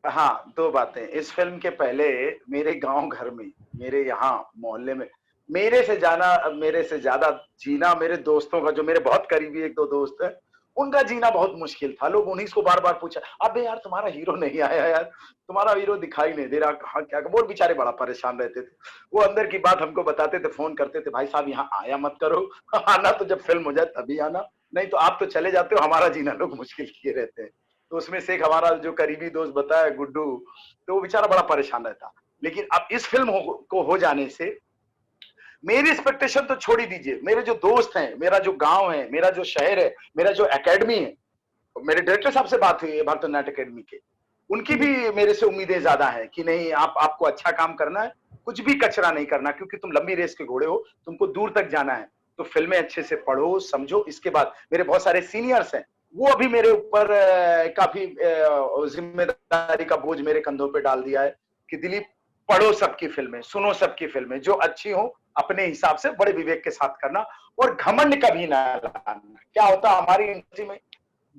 B: हाँ, 2 बातें। इस फिल्म के पहले मेरे गांव घर में, मेरे यहाँ मोहल्ले में, मेरे से ज्यादा जीना मेरे दोस्तों का, जो मेरे बहुत करीबी 1-2 दोस्त हैं, उनका जीना बहुत मुश्किल था। लोग उन्हीं को बार बार पूछा, अबे यार तुम्हारा हीरो नहीं आया यार, तुम्हारा हीरो दिखाई नहीं दे रहा, कहाँ क्या। वो बेचारे बड़ा परेशान रहते थे, वो अंदर की बात हमको बताते थे, फोन करते थे, भाई साहब यहाँ आया मत करो, आना तो जब फिल्म हो जाए तभी आना, नहीं तो आप तो चले जाते हो, हमारा जीना लोग मुश्किल किए रहते हैं। तो उसमें से एक हमारा जो करीबी दोस्त बताया, गुड्डू, तो वो बेचारा बड़ा परेशान रहता। लेकिन अब इस फिल्म को हो जाने से मेरी एक्सपेक्टेशन तो छोड़ ही दीजिए, मेरे जो दोस्त हैं, मेरा जो गांव है, मेरा जो शहर है, मेरा जो एकेडमी है, मेरे डायरेक्टर साहब से बात हुई है भरतनाट्यम एकेडमी के, उनकी भी मेरे से उम्मीदें ज्यादा है कि नहीं, आपको अच्छा काम करना है, कुछ भी कचरा नहीं करना, क्योंकि तुम लंबी रेस के घोड़े हो, तुमको दूर तक जाना है, तो फिल्में अच्छे से पढ़ो, समझो। इसके बाद मेरे बहुत सारे सीनियर्स हैं, वो अभी मेरे ऊपर काफी जिम्मेदारी का बोझ मेरे कंधों पे डाल दिया है कि दिलीप, पढ़ो सबकी फिल्में, सुनो सबकी फिल्में, जो अच्छी हो अपने हिसाब से बड़े विवेक के साथ करना, और घमंड कभी ना लाना। क्या होता हमारी इंडस्ट्री में,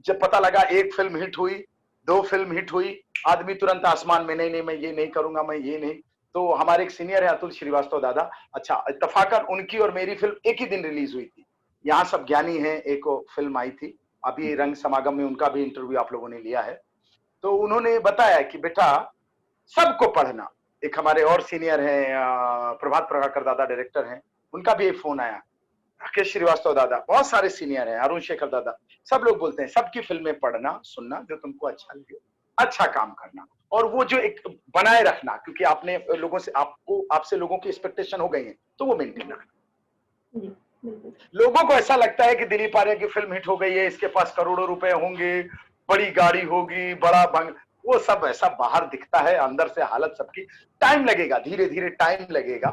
B: जब पता लगा एक फिल्म हिट हुई, 2 फिल्म हिट हुई, आदमी तुरंत आसमान में, नहीं नहीं मैं ये नहीं करूंगा, मैं ये नहीं। तो हमारे एक सीनियर है अतुल श्रीवास्तव दादा, अच्छा इत्तफाकन उनकी और मेरी फिल्म एक ही दिन रिलीज हुई थी। यहाँ सब ज्ञानी है एक फिल्म आई थी, अभी रंग समागम में उनका भी इंटरव्यू आप लोगों ने लिया है। तो उन्होंने बताया कि बेटा सबको पढ़ना। एक हमारे और सीनियर हैं प्रभात प्रभाकर दादा डायरेक्टर हैं, उनका भी एक फोन आया, राकेश श्रीवास्तव दादा, बहुत सारे सीनियर हैं, अरुण शेखर दादा, सब लोग बोलते हैं सबकी फिल्में पढ़ना सुनना, जो तुमको अच्छा लगे, अच्छा काम करना, और वो जो एक बनाए रखना, क्योंकि आपने लोगों से आपसे लोगों की एक्सपेक्टेशन हो गई है, तो वो मेंटेन रखना। लोगों को ऐसा लगता है कि दिलीप आर्य की फिल्म हिट हो गई है, इसके पास करोड़ों रुपए होंगे, बड़ी गाड़ी होगी, बड़ा बंग, वो सब ऐसा बाहर दिखता है, अंदर से हालत सबकी, टाइम लगेगा, धीरे धीरे टाइम लगेगा,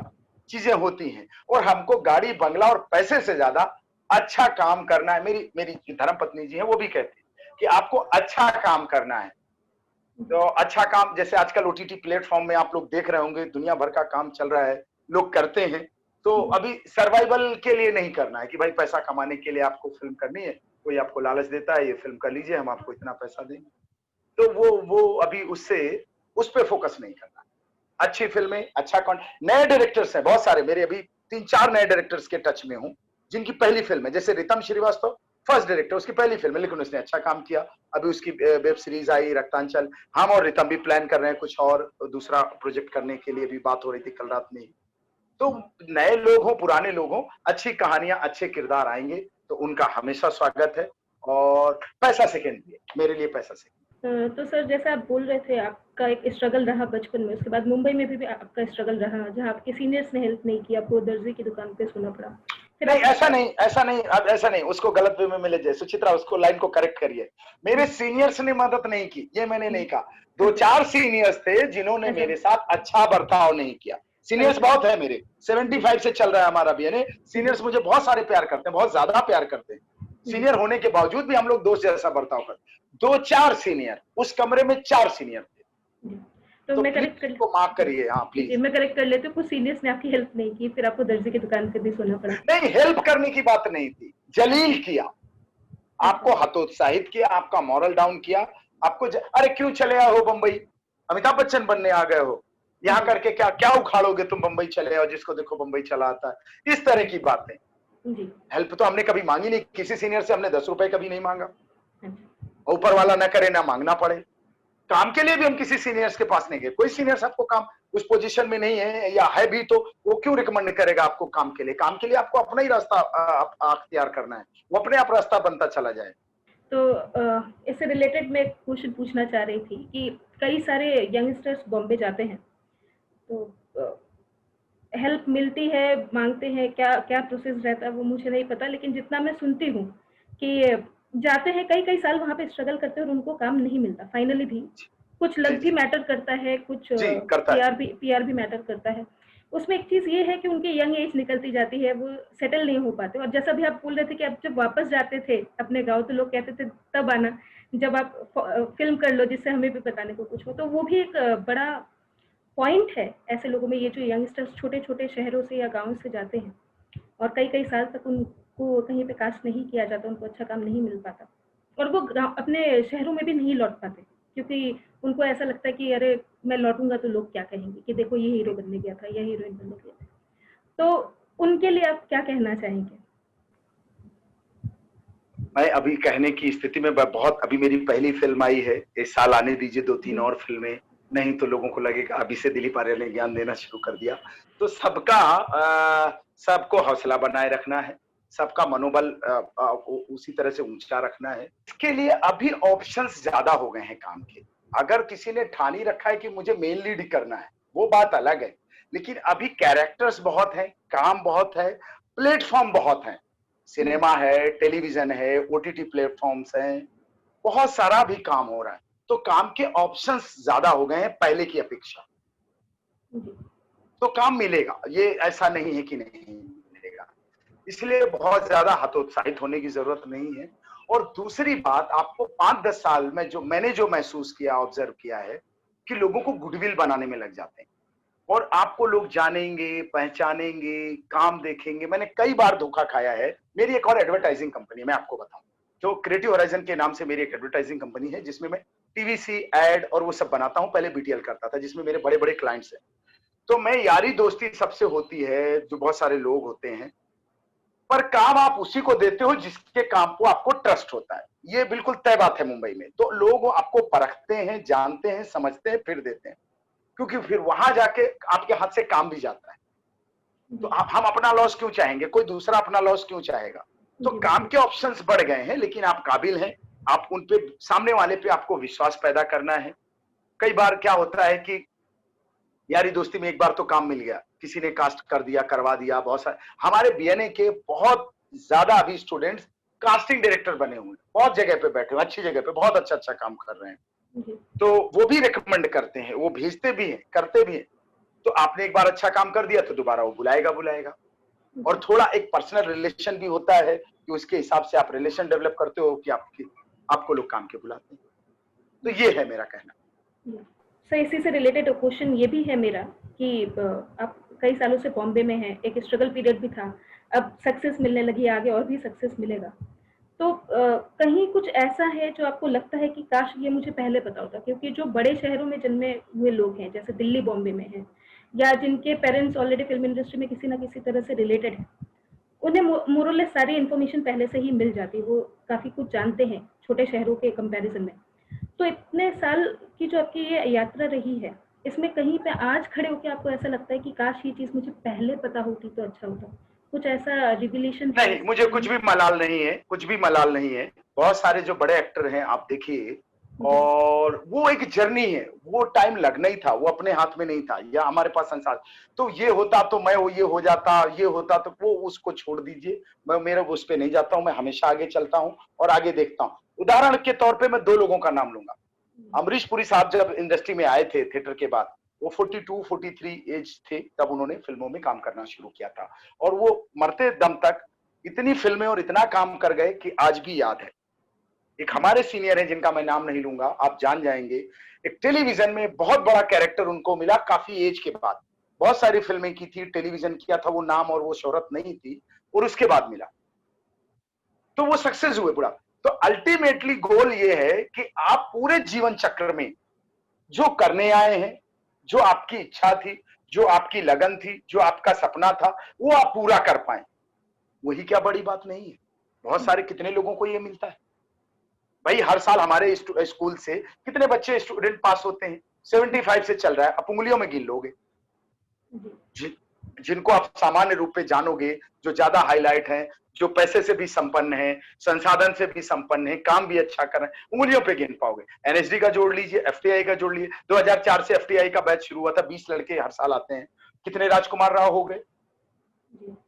B: चीजें होती हैं। और हमको गाड़ी बंगला और पैसे से ज्यादा अच्छा काम करना है। मेरी धर्मपत्नी जी है, वो भी कहती है कि आपको अच्छा काम करना है। तो अच्छा काम, जैसे आजकल ओटीटी प्लेटफॉर्म में आप लोग देख रहे होंगे, दुनिया भर का काम चल रहा है, लोग करते हैं। तो अभी सर्वाइवल के लिए नहीं करना है कि भाई पैसा कमाने के लिए आपको फिल्म करनी है, कोई आपको लालच देता है ये फिल्म कर लीजिए, हम आपको इतना पैसा देंगे, तो वो अभी उस पे फोकस नहीं करना। अच्छी फिल्में, अच्छा कंटेंट, नए डायरेक्टर्स हैं बहुत सारे, मेरे अभी 3-4 नए डायरेक्टर्स के टच में हूं, जिनकी पहली फिल्म है, जैसे रितम श्रीवास्तव फर्स्ट डायरेक्टर, उसकी पहली फिल्म है, लेकिन उसने अच्छा काम किया। अभी उसकी वेब सीरीज आई रक्तांचल, हम और रितम भी प्लान कर रहे हैं कुछ और दूसरा प्रोजेक्ट करने के लिए, भी बात हो रही थी कल रात में। तो नए लोग हो पुराने लोग हो, अच्छी कहानियां अच्छे किरदार आएंगे तो उनका हमेशा स्वागत है, और पैसा सेकेंडरी है, मेरे लिए पैसा सेकेंडरी।
A: तो सर जैसे आप बोल रहे थे आपका एक स्ट्रगल रहा बचपन में, उसके बाद मुंबई में भी आपका स्ट्रगल रहा, जहाँ आपके सीनियर्स ने हेल्प नहीं की, आपको दर्जी की दुकान पे सोना पड़ा।
B: नहीं ऐसा नहीं, उसको गलत वे में मिले जाए, सुचित्रा उसको लाइन को करेक्ट करिए। मेरे सीनियर्स ने मदद नहीं की, ये मैंने नहीं कहा। 2-4 सीनियर्स थे जिन्होंने मेरे साथ अच्छा बर्ताव नहीं किया। सीनियर्स बहुत है मेरे, 75 से चल रहा है हमारा भी, यानी सीनियर्स मुझे बहुत सारे प्यार करते हैं, बहुत ज्यादा प्यार करते हैं। सीनियर होने के बावजूद भी हम लोग दोस्त जैसा बर्ताव करते हैं। 2-4 सीनियर, उस कमरे में 4 सीनियर थे।
A: तो मैं करेक्ट कर,
B: माफ करिए, हाँ प्लीज।
A: मैं करेक्ट कर लेती हूँ, कुछ सीनियर्स ने आपकी हेल्प नहीं की, फिर आपको दर्जी की दुकान पे भी सोना पड़ा।
B: नहीं, हेल्प करने की बात नहीं थी, जलील किया, आपको हतोत्साहित किया, आपका मॉरल डाउन किया, आपको अरे क्यों चले आए हो बंबई, अमिताभ बच्चन बनने आ गए हो, यहाँ करके क्या उखाड़ोगे तुम, बंबई चले आओ, जिसको देखो बंबई चला आता है, इस तरह की बातें। हेल्प तो हमने कभी मांगी नहीं, किसी सीनियर से हमने 10 रुपए कभी नहीं मांगा, ऊपर वाला ना करे ना मांगना पड़े। काम के लिए भी हम किसी सीनियर्स के पास नहीं गए, कोई सीनियर्स आपको काम उस पोजीशन में नहीं है, या है भी तो वो क्यों रिकमेंड करेगा आपको काम के लिए। काम के लिए आपको अपना ही रास्ता अख्तियार करना है, वो अपने आप रास्ता बनता चला जाए।
A: तो इससे रिलेटेड मैं क्वेश्चन पूछना चाह रही थी कि कई सारे यंगस्टर्स बॉम्बे जाते हैं, तो हेल्प मिलती है, मांगते हैं, क्या क्या प्रोसेस रहता है वो मुझे नहीं पता, लेकिन जितना मैं सुनती हूँ कि जाते हैं, कई साल वहां पे स्ट्रगल करते हैं और उनको काम नहीं मिलता फाइनली भी। कुछ लक भी मैटर करता है, कुछ पीआर भी मैटर करता है। उसमें एक चीज ये है कि उनकी यंग एज निकलती जाती है, वो सेटल नहीं हो पाते। और जैसा भी आप बोल रहे थे कि आप जब वापस जाते थे अपने गाँव, तो लोग कहते थे तब आना जब आप फिल्म कर लो, जिससे हमें भी बताने को कुछ हो। तो वो भी एक बड़ा पॉइंट है ऐसे लोगों में, ये जो यंगस्टर्स छोटे छोटे शहरों से या गाँव से जाते हैं और कई साल तक उनको कहीं पे कास्ट नहीं किया जाता, उनको अच्छा काम नहीं मिल पाता, और वो अपने शहरों में भी नहीं लौट पाते, क्योंकि उनको ऐसा लगता है कि अरे मैं लौटूंगा तो लोग क्या कहेंगे कि देखो ये हीरो बनने गया था या हीरोइन बनने गया था। तो उनके लिए आप क्या कहना चाहेंगे?
B: मैं अभी कहने की स्थिति में बहुत, अभी मेरी पहली फिल्म आई है, इस साल आने दीजिए 2-3 और फिल्में, नहीं तो लोगों को लगेगा अभी से दिलीप आर्य ने ज्ञान देना शुरू कर दिया। तो सबको हौसला बनाए रखना है, सबका मनोबल उसी तरह से ऊंचा रखना है। इसके लिए अभी ऑप्शंस ज्यादा हो गए हैं काम के। अगर किसी ने ठान ही रखा है कि मुझे मेन लीड करना है, वो बात अलग है, लेकिन अभी कैरेक्टर्स बहुत हैं, काम बहुत है, प्लेटफॉर्म बहुत है, सिनेमा है, टेलीविजन है, ओटीटी प्लेटफॉर्म्स हैं, बहुत सारा भी काम हो रहा है। तो काम के ऑप्शंस ज्यादा हो गए हैं पहले की अपेक्षा, तो काम मिलेगा, ये ऐसा नहीं है कि नहीं मिलेगा। इसलिए बहुत ज्यादा हतोत्साहित होने की जरूरत नहीं है। और दूसरी बात, आपको 5-10 साल में मैंने जो महसूस किया, ऑब्जर्व किया है कि लोगों को गुडविल बनाने में लग जाते हैं। और आपको लोग जानेंगे, पहचानेंगे, काम देखेंगे। मैंने कई बार धोखा खाया है। मेरी एक और एडवर्टाइजिंग कंपनी है, मैं आपको बताऊं, जो क्रिएटिव होराइजन के नाम से मेरी एक एडवर्टाइजिंग कंपनी है, जिसमें मैं टीवीसी एड और वो सब बनाता हूं। पहले बीटीएल करता था, जिसमें मेरे बड़े बड़े क्लाइंट्स हैं। तो मैं, यारी दोस्ती सबसे होती है, जो बहुत सारे लोग होते हैं, पर काम आप उसी को देते हो जिसके काम को आपको ट्रस्ट होता है। ये बिल्कुल तय बात है मुंबई में। तो लोग आपको परखते हैं, जानते हैं, समझते हैं, फिर देते हैं, क्योंकि फिर वहां जाके आपके हाथ से काम भी जाता है। तो हम अपना लॉस क्यों चाहेंगे, कोई दूसरा अपना लॉस क्यों चाहेगा? तो काम के ऑप्शंस बढ़ गए हैं, लेकिन आप काबिल हैं। आप उन पे, सामने वाले पे आपको विश्वास पैदा करना है। कई बार क्या होता है कि यारी दोस्ती में एक बार तो काम मिल गया, किसी ने कास्ट कर दिया, करवा दिया। बहुत सारे हमारे बीएनए के बहुत ज्यादा अभी स्टूडेंट्स कास्टिंग डायरेक्टर बने हुए हैं, बहुत जगह पे बैठे हुए, अच्छी जगह पे बहुत अच्छा अच्छा काम कर रहे हैं। तो वो भी रिकमेंड करते हैं, वो भेजते भी हैं, करते भी हैं। तो आपने एक बार अच्छा काम कर दिया तो दोबारा वो बुलाएगा बुलाएगा। और थोड़ा एक पर्सनल रिलेशन भी होता है कि उसके हिसाब से आप रिलेशन डेवलप करते हो कि आपको लोग काम के बुलाते हैं। तो ये है मेरा कहना।
A: सर, इसी से रिलेटेड क्वेश्चन ये भी है मेरा कि आप कई सालों से बॉम्बे में हैं, एक स्ट्रगल पीरियड भी था, अब सक्सेस मिलने लगी, आगे और भी सक्सेस मिलेगा। तो कहीं कुछ ऐसा है जो आपको लगता है कि काश ये मुझे पहले पता होता? क्योंकि जो बड़े शहरों में जन्मे हुए लोग हैं, जैसे दिल्ली बॉम्बे में हैं, या जिनके पेरेंट्स ऑलरेडी फिल्म इंडस्ट्री में किसी ना किसी तरह से रिलेटेड है, उन्हें मोरलेस सारी इन्फॉर्मेशन पहले से ही मिल जाती है, वो काफ़ी कुछ जानते हैं छोटे शहरों के कंपैरिजन में। तो इतने साल की जो आपकी ये यात्रा रही है, इसमें कहीं पे आज खड़े होकर आपको ऐसा लगता है कि काश ये चीज़ मुझे पहले पता होती तो अच्छा होता? कुछ ऐसा रिविलेशन है?
B: नहीं, मुझे कुछ भी मलाल नहीं है, कुछ भी मलाल नहीं है। बहुत सारे जो बड़े एक्टर हैं आप देखिए, और वो एक जर्नी है, वो टाइम लगना ही था, वो अपने हाथ में नहीं था, या हमारे पास संसार। तो ये होता तो मैं ये हो जाता, ये होता तो वो, उसको छोड़ दीजिए। मैं मेरा उस पे नहीं जाता हूं, मैं हमेशा आगे चलता हूं और आगे देखता हूं। उदाहरण के तौर पे मैं 2 लोगों का नाम लूंगा। अमरीश पुरी साहब जब इंडस्ट्री में आए थे थिएटर के बाद, वो 42-43 एज थे, तब उन्होंने फिल्मों में काम करना शुरू किया था, और वो मरते दम तक इतनी फिल्में और इतना काम कर गए कि आज भी याद है। एक हमारे सीनियर हैं जिनका मैं नाम नहीं लूंगा, आप जान जाएंगे। एक टेलीविजन में बहुत बड़ा कैरेक्टर उनको मिला काफी एज के बाद, बहुत सारी फिल्में की थी, टेलीविजन किया था, वो नाम और वो शोहरत नहीं थी, और उसके बाद मिला, तो वो सक्सेस हुए पूरा। तो अल्टीमेटली गोल ये है कि आप पूरे जीवन चक्र में जो करने आए हैं, जो आपकी इच्छा थी, जो आपकी लगन थी, जो आपका सपना था, वो आप पूरा कर पाए। वही क्या बड़ी बात नहीं है? बहुत सारे, कितने लोगों को ये मिलता है भाई? हर साल हमारे स्कूल से कितने बच्चे स्टूडेंट पास होते हैं? 75 से चल रहा है, आप उंगलियों में गिन लोगे जिनको आप सामान्य रूप पे जानोगे, जो ज्यादा हाईलाइट हैं, जो पैसे से भी संपन्न हैं, संसाधन से भी संपन्न हैं, काम भी अच्छा कर रहे हैं, उंगलियों पे गिन पाओगे। एनएसडी का जोड़ लीजिए, एफटीआई का जोड़ लीजिए। 2004 से एफटीआई का बैच शुरू हुआ था, 20 लड़के हर साल आते हैं। कितने राजकुमार राव हो गए?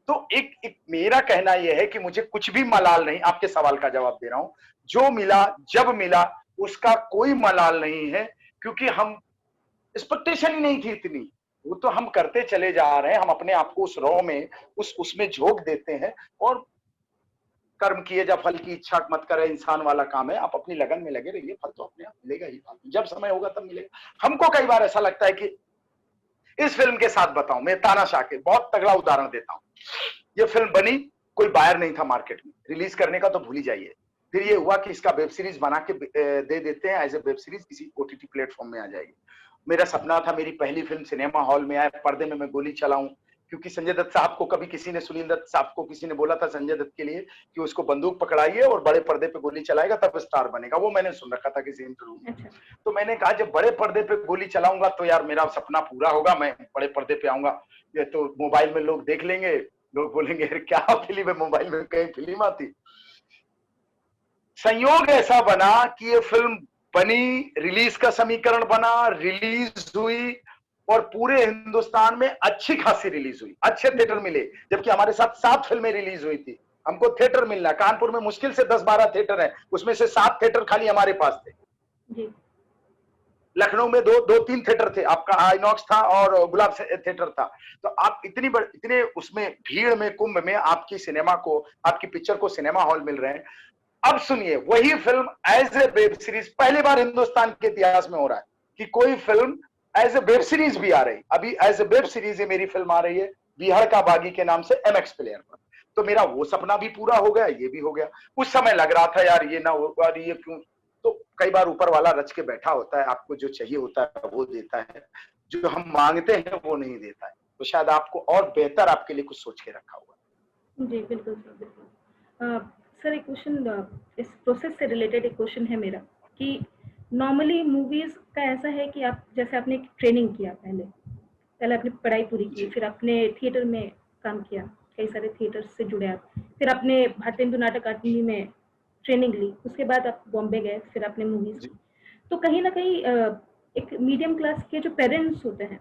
B: तो एक मेरा कहना यह है कि मुझे कुछ भी मलाल नहीं, आपके सवाल का जवाब दे रहा हूं, जो मिला जब मिला उसका कोई मलाल नहीं है, क्योंकि हम, एक्सपेक्टेशन ही नहीं थी इतनी, वो तो हम करते चले जा रहे हैं। हम अपने आप को उस रॉ में, उसमें झोंक देते हैं, और कर्म किए जा फल की इच्छा मत करे, इंसान वाला काम है। आप अपनी लगन में लगे रहिए, फल तो अपने आप मिलेगा ही, जब समय होगा तब मिलेगा। हमको कई बार ऐसा लगता है कि इस फिल्म के साथ बताऊं, मैं तानाशाह के बहुत तगड़ा उदाहरण देता हूं। ये फिल्म बनी, कोई बायर नहीं था मार्केट में, रिलीज करने का तो भूल ही जाइए। फिर ये हुआ कि इसका वेब सीरीज बना के दे देते हैं, एज ए वेब सीरीज किसी ओटीटी प्लेटफॉर्म में आ जाएगी। मेरा सपना था मेरी पहली फिल्म सिनेमा हॉल में आए, पर्दे में मैं गोली चलाऊं, क्योंकि संजय दत्त साहब को कभी किसी ने, सुनील दत्त साहब को किसी ने बोला था संजय दत्त के लिए कि उसको बंदूक पकड़ाइए और बड़े पर्दे पे गोली चलाएगा तब स्टार बनेगा। वो मैंने सुन रखा था किसी इंटरव्यू में। तो मैंने कहा जब बड़े पर्दे पे गोली चलाऊंगा तो यार मेरा सपना पूरा होगा, मैं बड़े पर्दे पे आऊंगा। ये तो मोबाइल में लोग देख लेंगे, लोग बोलेंगे क्या फिल्म है, मोबाइल में कहीं फिल्म आती। संयोग ऐसा बना कि ये फिल्म बनी, रिलीज का समीकरण बना, रिलीज हुई, और पूरे हिंदुस्तान में अच्छी खासी रिलीज हुई, अच्छे थिएटर मिले। जबकि हमारे साथ 7 फिल्में रिलीज हुई थी, हमको थिएटर मिलना, कानपुर में मुश्किल से 10-12 थिएटर है, उसमें से 7 थिएटर खाली हमारे पास थे। लखनऊ में 2-3 थिएटर थे, आपका आईनॉक्स था और गुलाब थिएटर था। तो आप इतने उसमें भीड़ में, कुंभ में आपकी सिनेमा को, आपकी पिक्चर को सिनेमा हॉल मिल रहे हैं। अब सुनिए, वही film as a web series पहली बार हिंदुस्तान के इतिहास में हो रहा है कि कोई film as a web series भी आ रही, अभी एज ए वेब सीरीज मेरी फिल्म आ रही है बिहार का बागी के नाम से MX प्लेयर पर। तो मेरा वो सपना भी पूरा हो गया, ये भी हो गया। उस समय लग रहा था यार ये ना हो, और ये क्यों। तो कई बार ऊपर वाला रच के बैठा होता है, आपको जो चाहिए होता है वो देता है, जो हम मांगते हैं वो नहीं देता है। तो शायद आपको और बेहतर आपके लिए कुछ सोच के रखा हुआ।
A: जी बिल्कुल सर, बिल्कुल। सर एक क्वेश्चन, इस प्रोसेस से रिलेटेड एक क्वेश्चन है मेरा कि नॉर्मली मूवीज का ऐसा है कि आप जैसे आपने ट्रेनिंग किया, पहले आपने पढ़ाई पूरी की, फिर आपने थिएटर में काम किया, कई सारे थिएटर से जुड़े आप, फिर आपने भारतेंदु नाटक अकादमी में ट्रेनिंग ली, उसके बाद आप बॉम्बे गए, फिर आपने मूवीज की। तो कहीं ना कहीं एक मीडियम क्लास के जो पेरेंट्स होते हैं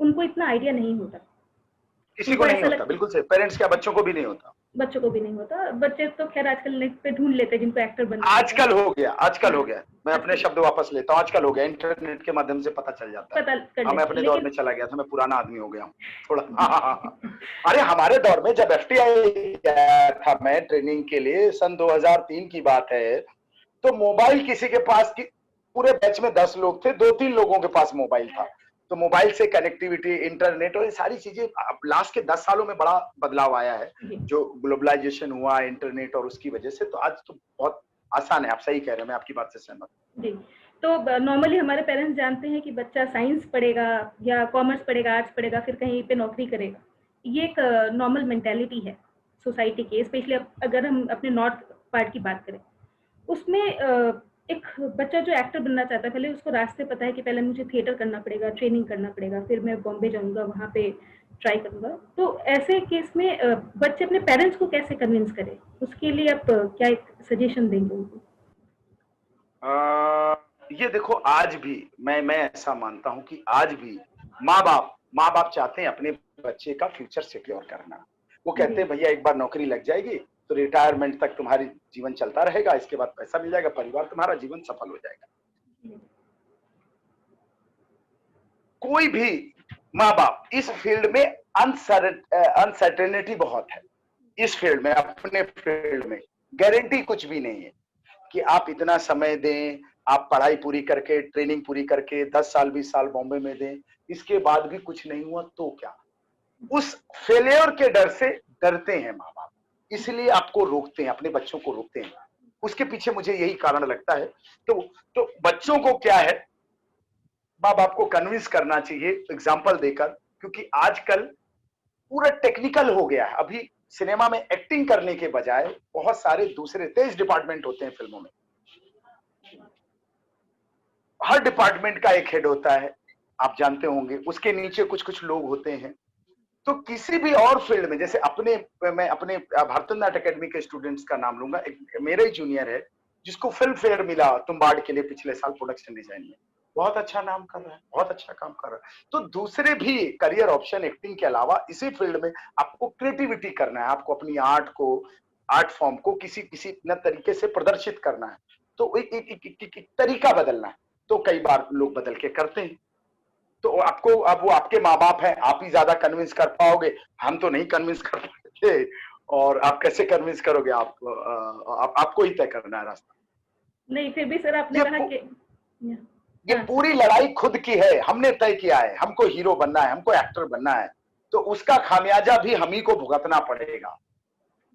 A: उनको इतना आइडिया नहीं होता,
B: किसी को नहीं होता, बिल्कुल सही। पेरेंट्स क्या, बच्चों को भी नहीं होता।
A: बच्चों को भी नहीं होता। बच्चे तो खैर आजकल नेट पे ढूंढ लेते हैं जिनको एक्टर बनना है।
B: आजकल हो गया, आजकल हो गया। मैं अपने शब्द वापस लेता हूँ, आजकल हो गया, इंटरनेट के माध्यम से पता चल जाता है। हाँ, मैं अपने दौर में चला गया था, मैं पुराना आदमी हो गया हूँ थोड़ा। अरे हमारे दौर में जब FTI गया था मैं ट्रेनिंग के लिए, सन 2003 की बात है, तो मोबाइल किसी के पास, की पूरे बैच में 10 लोग थे, 2-3 लोगों के पास मोबाइल था। तो मोबाइल से कनेक्टिविटी, इंटरनेट और ये सारी चीजें लास्ट के 10 सालों में बड़ा बदलाव आया है, जो ग्लोबलाइजेशन हुआ इंटरनेट और उसकी वजह से। तो आज तो बहुत आसान है, आप सही कह रहे हैं, मैं आपकी बात से सहमत हूँ।
A: जी, तो नॉर्मली हमारे पेरेंट्स जानते हैं कि बच्चा साइंस पढ़ेगा या कॉमर्स पढ़ेगा, आर्ट्स पढ़ेगा, फिर कहीं पे नौकरी करेगा। ये एक नॉर्मल मेंटेलिटी है सोसाइटी की, स्पेशली अगर हम अपने नॉर्थ पार्ट की बात करें, उसमें एक बच्चा जो एक्टर बनना चाहता है, पहले उसको रास्ते पता है कि पहले मुझे थिएटर करना पड़ेगा, ट्रेनिंग करना पड़ेगा, फिर मैं बॉम्बे जाऊंगा, वहां पे ट्राई करूंगा। तो ऐसे केस में बच्चे अपने पेरेंट्स को कैसे कन्विंस करें, उसके लिए आप क्या एक सजेशन देंगे उनको?
B: ये देखो, आज भी मैं ऐसा मानता हूं कि आज भी माँ बाप चाहते हैं अपने बच्चे का फ्यूचर सिक्योर करना। वो कहते हैं भैया एक बार नौकरी लग जाएगी तो रिटायरमेंट तक तुम्हारी जीवन चलता रहेगा, इसके बाद पैसा मिल जाएगा, परिवार तुम्हारा जीवन सफल हो जाएगा। कोई भी माँ बाप इस फील्ड में अनसर्टेनिटी बहुत है। इस फील्ड में, अपने फील्ड में गारंटी कुछ भी नहीं है कि आप इतना समय दें, आप पढ़ाई पूरी करके, ट्रेनिंग पूरी करके 10 साल 20 साल बॉम्बे में दें, इसके बाद भी कुछ नहीं हुआ तो क्या। उस फेलियर के डर से डरते हैं माँ बाप, इसलिए आपको रोकते हैं, अपने बच्चों को रोकते हैं। उसके पीछे मुझे यही कारण लगता है। तो बच्चों को क्या है, माँ बाप को कन्विंस करना चाहिए एग्जाम्पल देकर, क्योंकि आजकल पूरा टेक्निकल हो गया है। अभी सिनेमा में एक्टिंग करने के बजाय बहुत सारे दूसरे तेज डिपार्टमेंट होते हैं फिल्मों में। हर डिपार्टमेंट का एक हेड होता है, आप जानते होंगे, उसके नीचे कुछ कुछ लोग होते हैं। तो किसी भी और फील्ड में, जैसे मैं अपने भारतीय नाट्य अकेडमी के स्टूडेंट्स का नाम लूंगा। एक मेरा ही जूनियर है जिसको फिल्म फेयर मिला तुम्बाड़ के लिए पिछले साल प्रोडक्शन डिजाइन में, बहुत अच्छा नाम कर रहा है, बहुत अच्छा काम कर रहा है। तो दूसरे भी करियर ऑप्शन एक्टिंग के अलावा इसी फील्ड में आपको क्रिएटिविटी करना है, आपको अपनी आर्ट फॉर्म को किसी न तरीके से प्रदर्शित करना है। तो एक तरीका बदलना है। तो कई बार लोग बदल के करते हैं। तो आपको, अब वो आपके माँ बाप हैं, आप ही ज्यादा कन्विंस कर पाओगे, हम तो नहीं कन्विंस कर पाते। और आप कैसे कन्विंस करोगे, आपको ही तय करना है रास्ता।
A: नहीं, फिर भी सर आपने कहा कि
B: ये पूरी लड़ाई खुद की है, हमने तय किया है, हमको हीरो बनना है, हमको एक्टर बनना है, तो उसका खामियाजा भी हम ही को भुगतना पड़ेगा।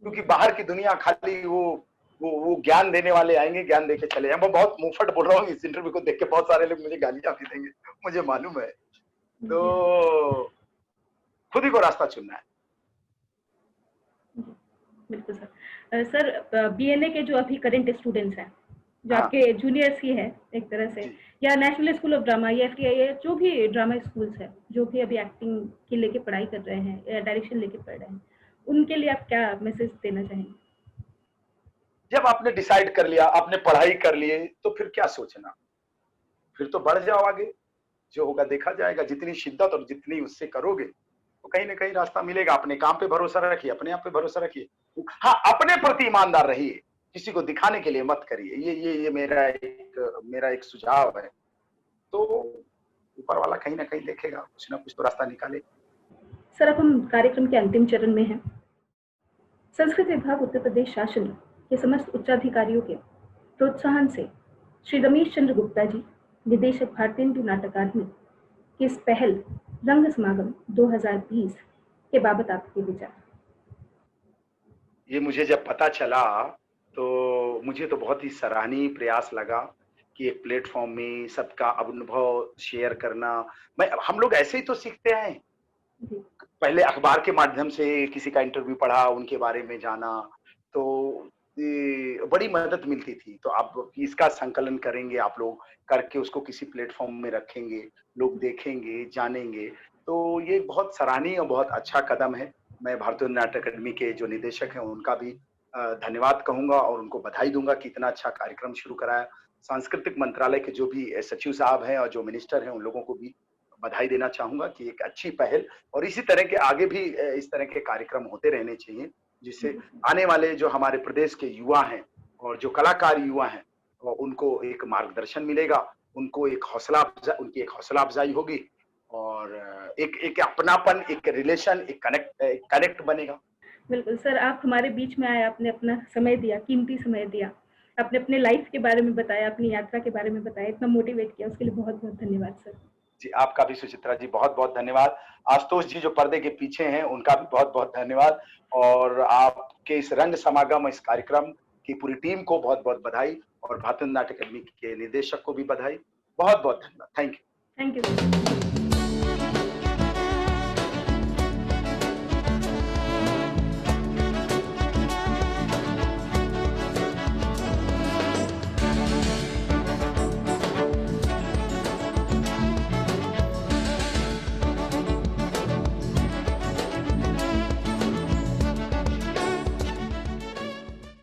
B: क्योंकि बाहर की दुनिया खाली वो ज्ञान देने वाले आएंगे, ज्ञान देके चले जाएंगे। मैं बहुत मुंहफट बोल रहा हूँ, इस इंटरव्यू को देख के बहुत सारे लोग मुझे गालियां भी देंगे, मुझे मालूम है। तो खुद ही को रास्ता चुनना है।
A: बिल्कुल सर। सर BNA के जो अभी करंट स्टूडेंट्स हैं, जो आपके जूनियर्स ही है एक तरह से, या नेशनल स्कूल ऑफ ड्रामा या FTI, जो भी ड्रामा स्कूल्स है, जो भी अभी एक्टिंग की लेके पढ़ाई कर रहे हैं या डायरेक्शन लेके पढ़ रहे हैं, उनके लिए आप क्या मैसेज देना चाहेंगे?
B: जब आपने डिसाइड कर लिया, आपने पढ़ाई कर लिए, तो फिर क्या सोचना, फिर तो बढ़ जाओ आगे, जो होगा देखा जाएगा। जितनी शिद्दत और जितनी उससे करोगे तो कहीं ना कहीं रास्ता मिलेगा। अपने काम पे भरोसा रखिए, अपने आप पे भरोसा रखिए। हाँ, अपने प्रति ईमानदार रहिए, किसी को दिखाने के लिए मत करिए। ये मेरा एक सुझाव है। तो ऊपर वाला कहीं ना कहीं देखेगा, कुछ ना कुछ तो रास्ता निकालेगा।
A: सर, अब हम कार्यक्रम के अंतिम चरण में हैं। संस्कृत विभाग उत्तर प्रदेश शासन के समस्त उच्चाधिकारियों के प्रोत्साहन से श्री रमेश चंद्र गुप्ता जी, निदेशक भारतेंदु नाटक अकादमी, कि इस पहल रंग समागम 2020 के बाबत आपके विचार?
B: ये मुझे जब पता चला तो मुझे तो बहुत ही सराहनीय प्रयास लगा कि एक प्लेटफॉर्म में सबका अनुभव शेयर करना। मैं हम लोग ऐसे ही तो सीखते हैं।
A: जी।
B: पहले अखबार के माध्यम से किसी का इंटरव्यू पढ़ा, उनके बारे में जाना, तो ये बड़ी मदद मिलती थी। तो अब इसका संकलन करेंगे आप लोग, करके उसको किसी प्लेटफ़ॉर्म में रखेंगे, लोग देखेंगे, जानेंगे, तो ये बहुत सराहनीय और बहुत अच्छा कदम है। मैं भारतीय नाट्य अकादमी के जो निदेशक हैं, उनका भी धन्यवाद कहूँगा और उनको बधाई दूँगा कि इतना अच्छा कार्यक्रम शुरू कराया। सांस्कृतिक मंत्रालय के जो भी सचिव साहब हैं और जो मिनिस्टर हैं, उन लोगों को भी बधाई देना चाहूँगा कि एक अच्छी पहल और इसी तरह के आगे भी इस तरह के कार्यक्रम होते रहने चाहिए, जिससे
A: जी।
B: आने वाले जो हमारे प्रदेश के युवा हैं और जो कलाकार युवा हैं, उनको एक मार्गदर्शन मिलेगा, उनको एक उनकी एक हौसला अफ़ज़ाई होगी और एक एक अपनापन, एक रिलेशन, एक कनेक्ट बनेगा।
A: बिल्कुल सर, आप हमारे बीच में आए, आपने अपना समय दिया, कीमती समय दिया। आपने अपने लाइफ के बारे में बताया, अपनी यात्रा के बारे में बताया, इतना मोटिवेट किया, उसके लिए बहुत-बहुत धन्यवाद सर।
B: जी, आपका भी सुचित्रा जी बहुत-बहुत धन्यवाद। आशुतोष जी जो पर्दे के पीछे हैं, उनका भी बहुत-बहुत धन्यवाद और आपके इस रंग समागम, इस कार्यक्रम की पूरी टीम को बहुत-बहुत बधाई और भारतीय नाट्य अकादमी के निदेशक को भी बधाई। बहुत-बहुत धन्यवाद। Thank you.
A: Thank you sir.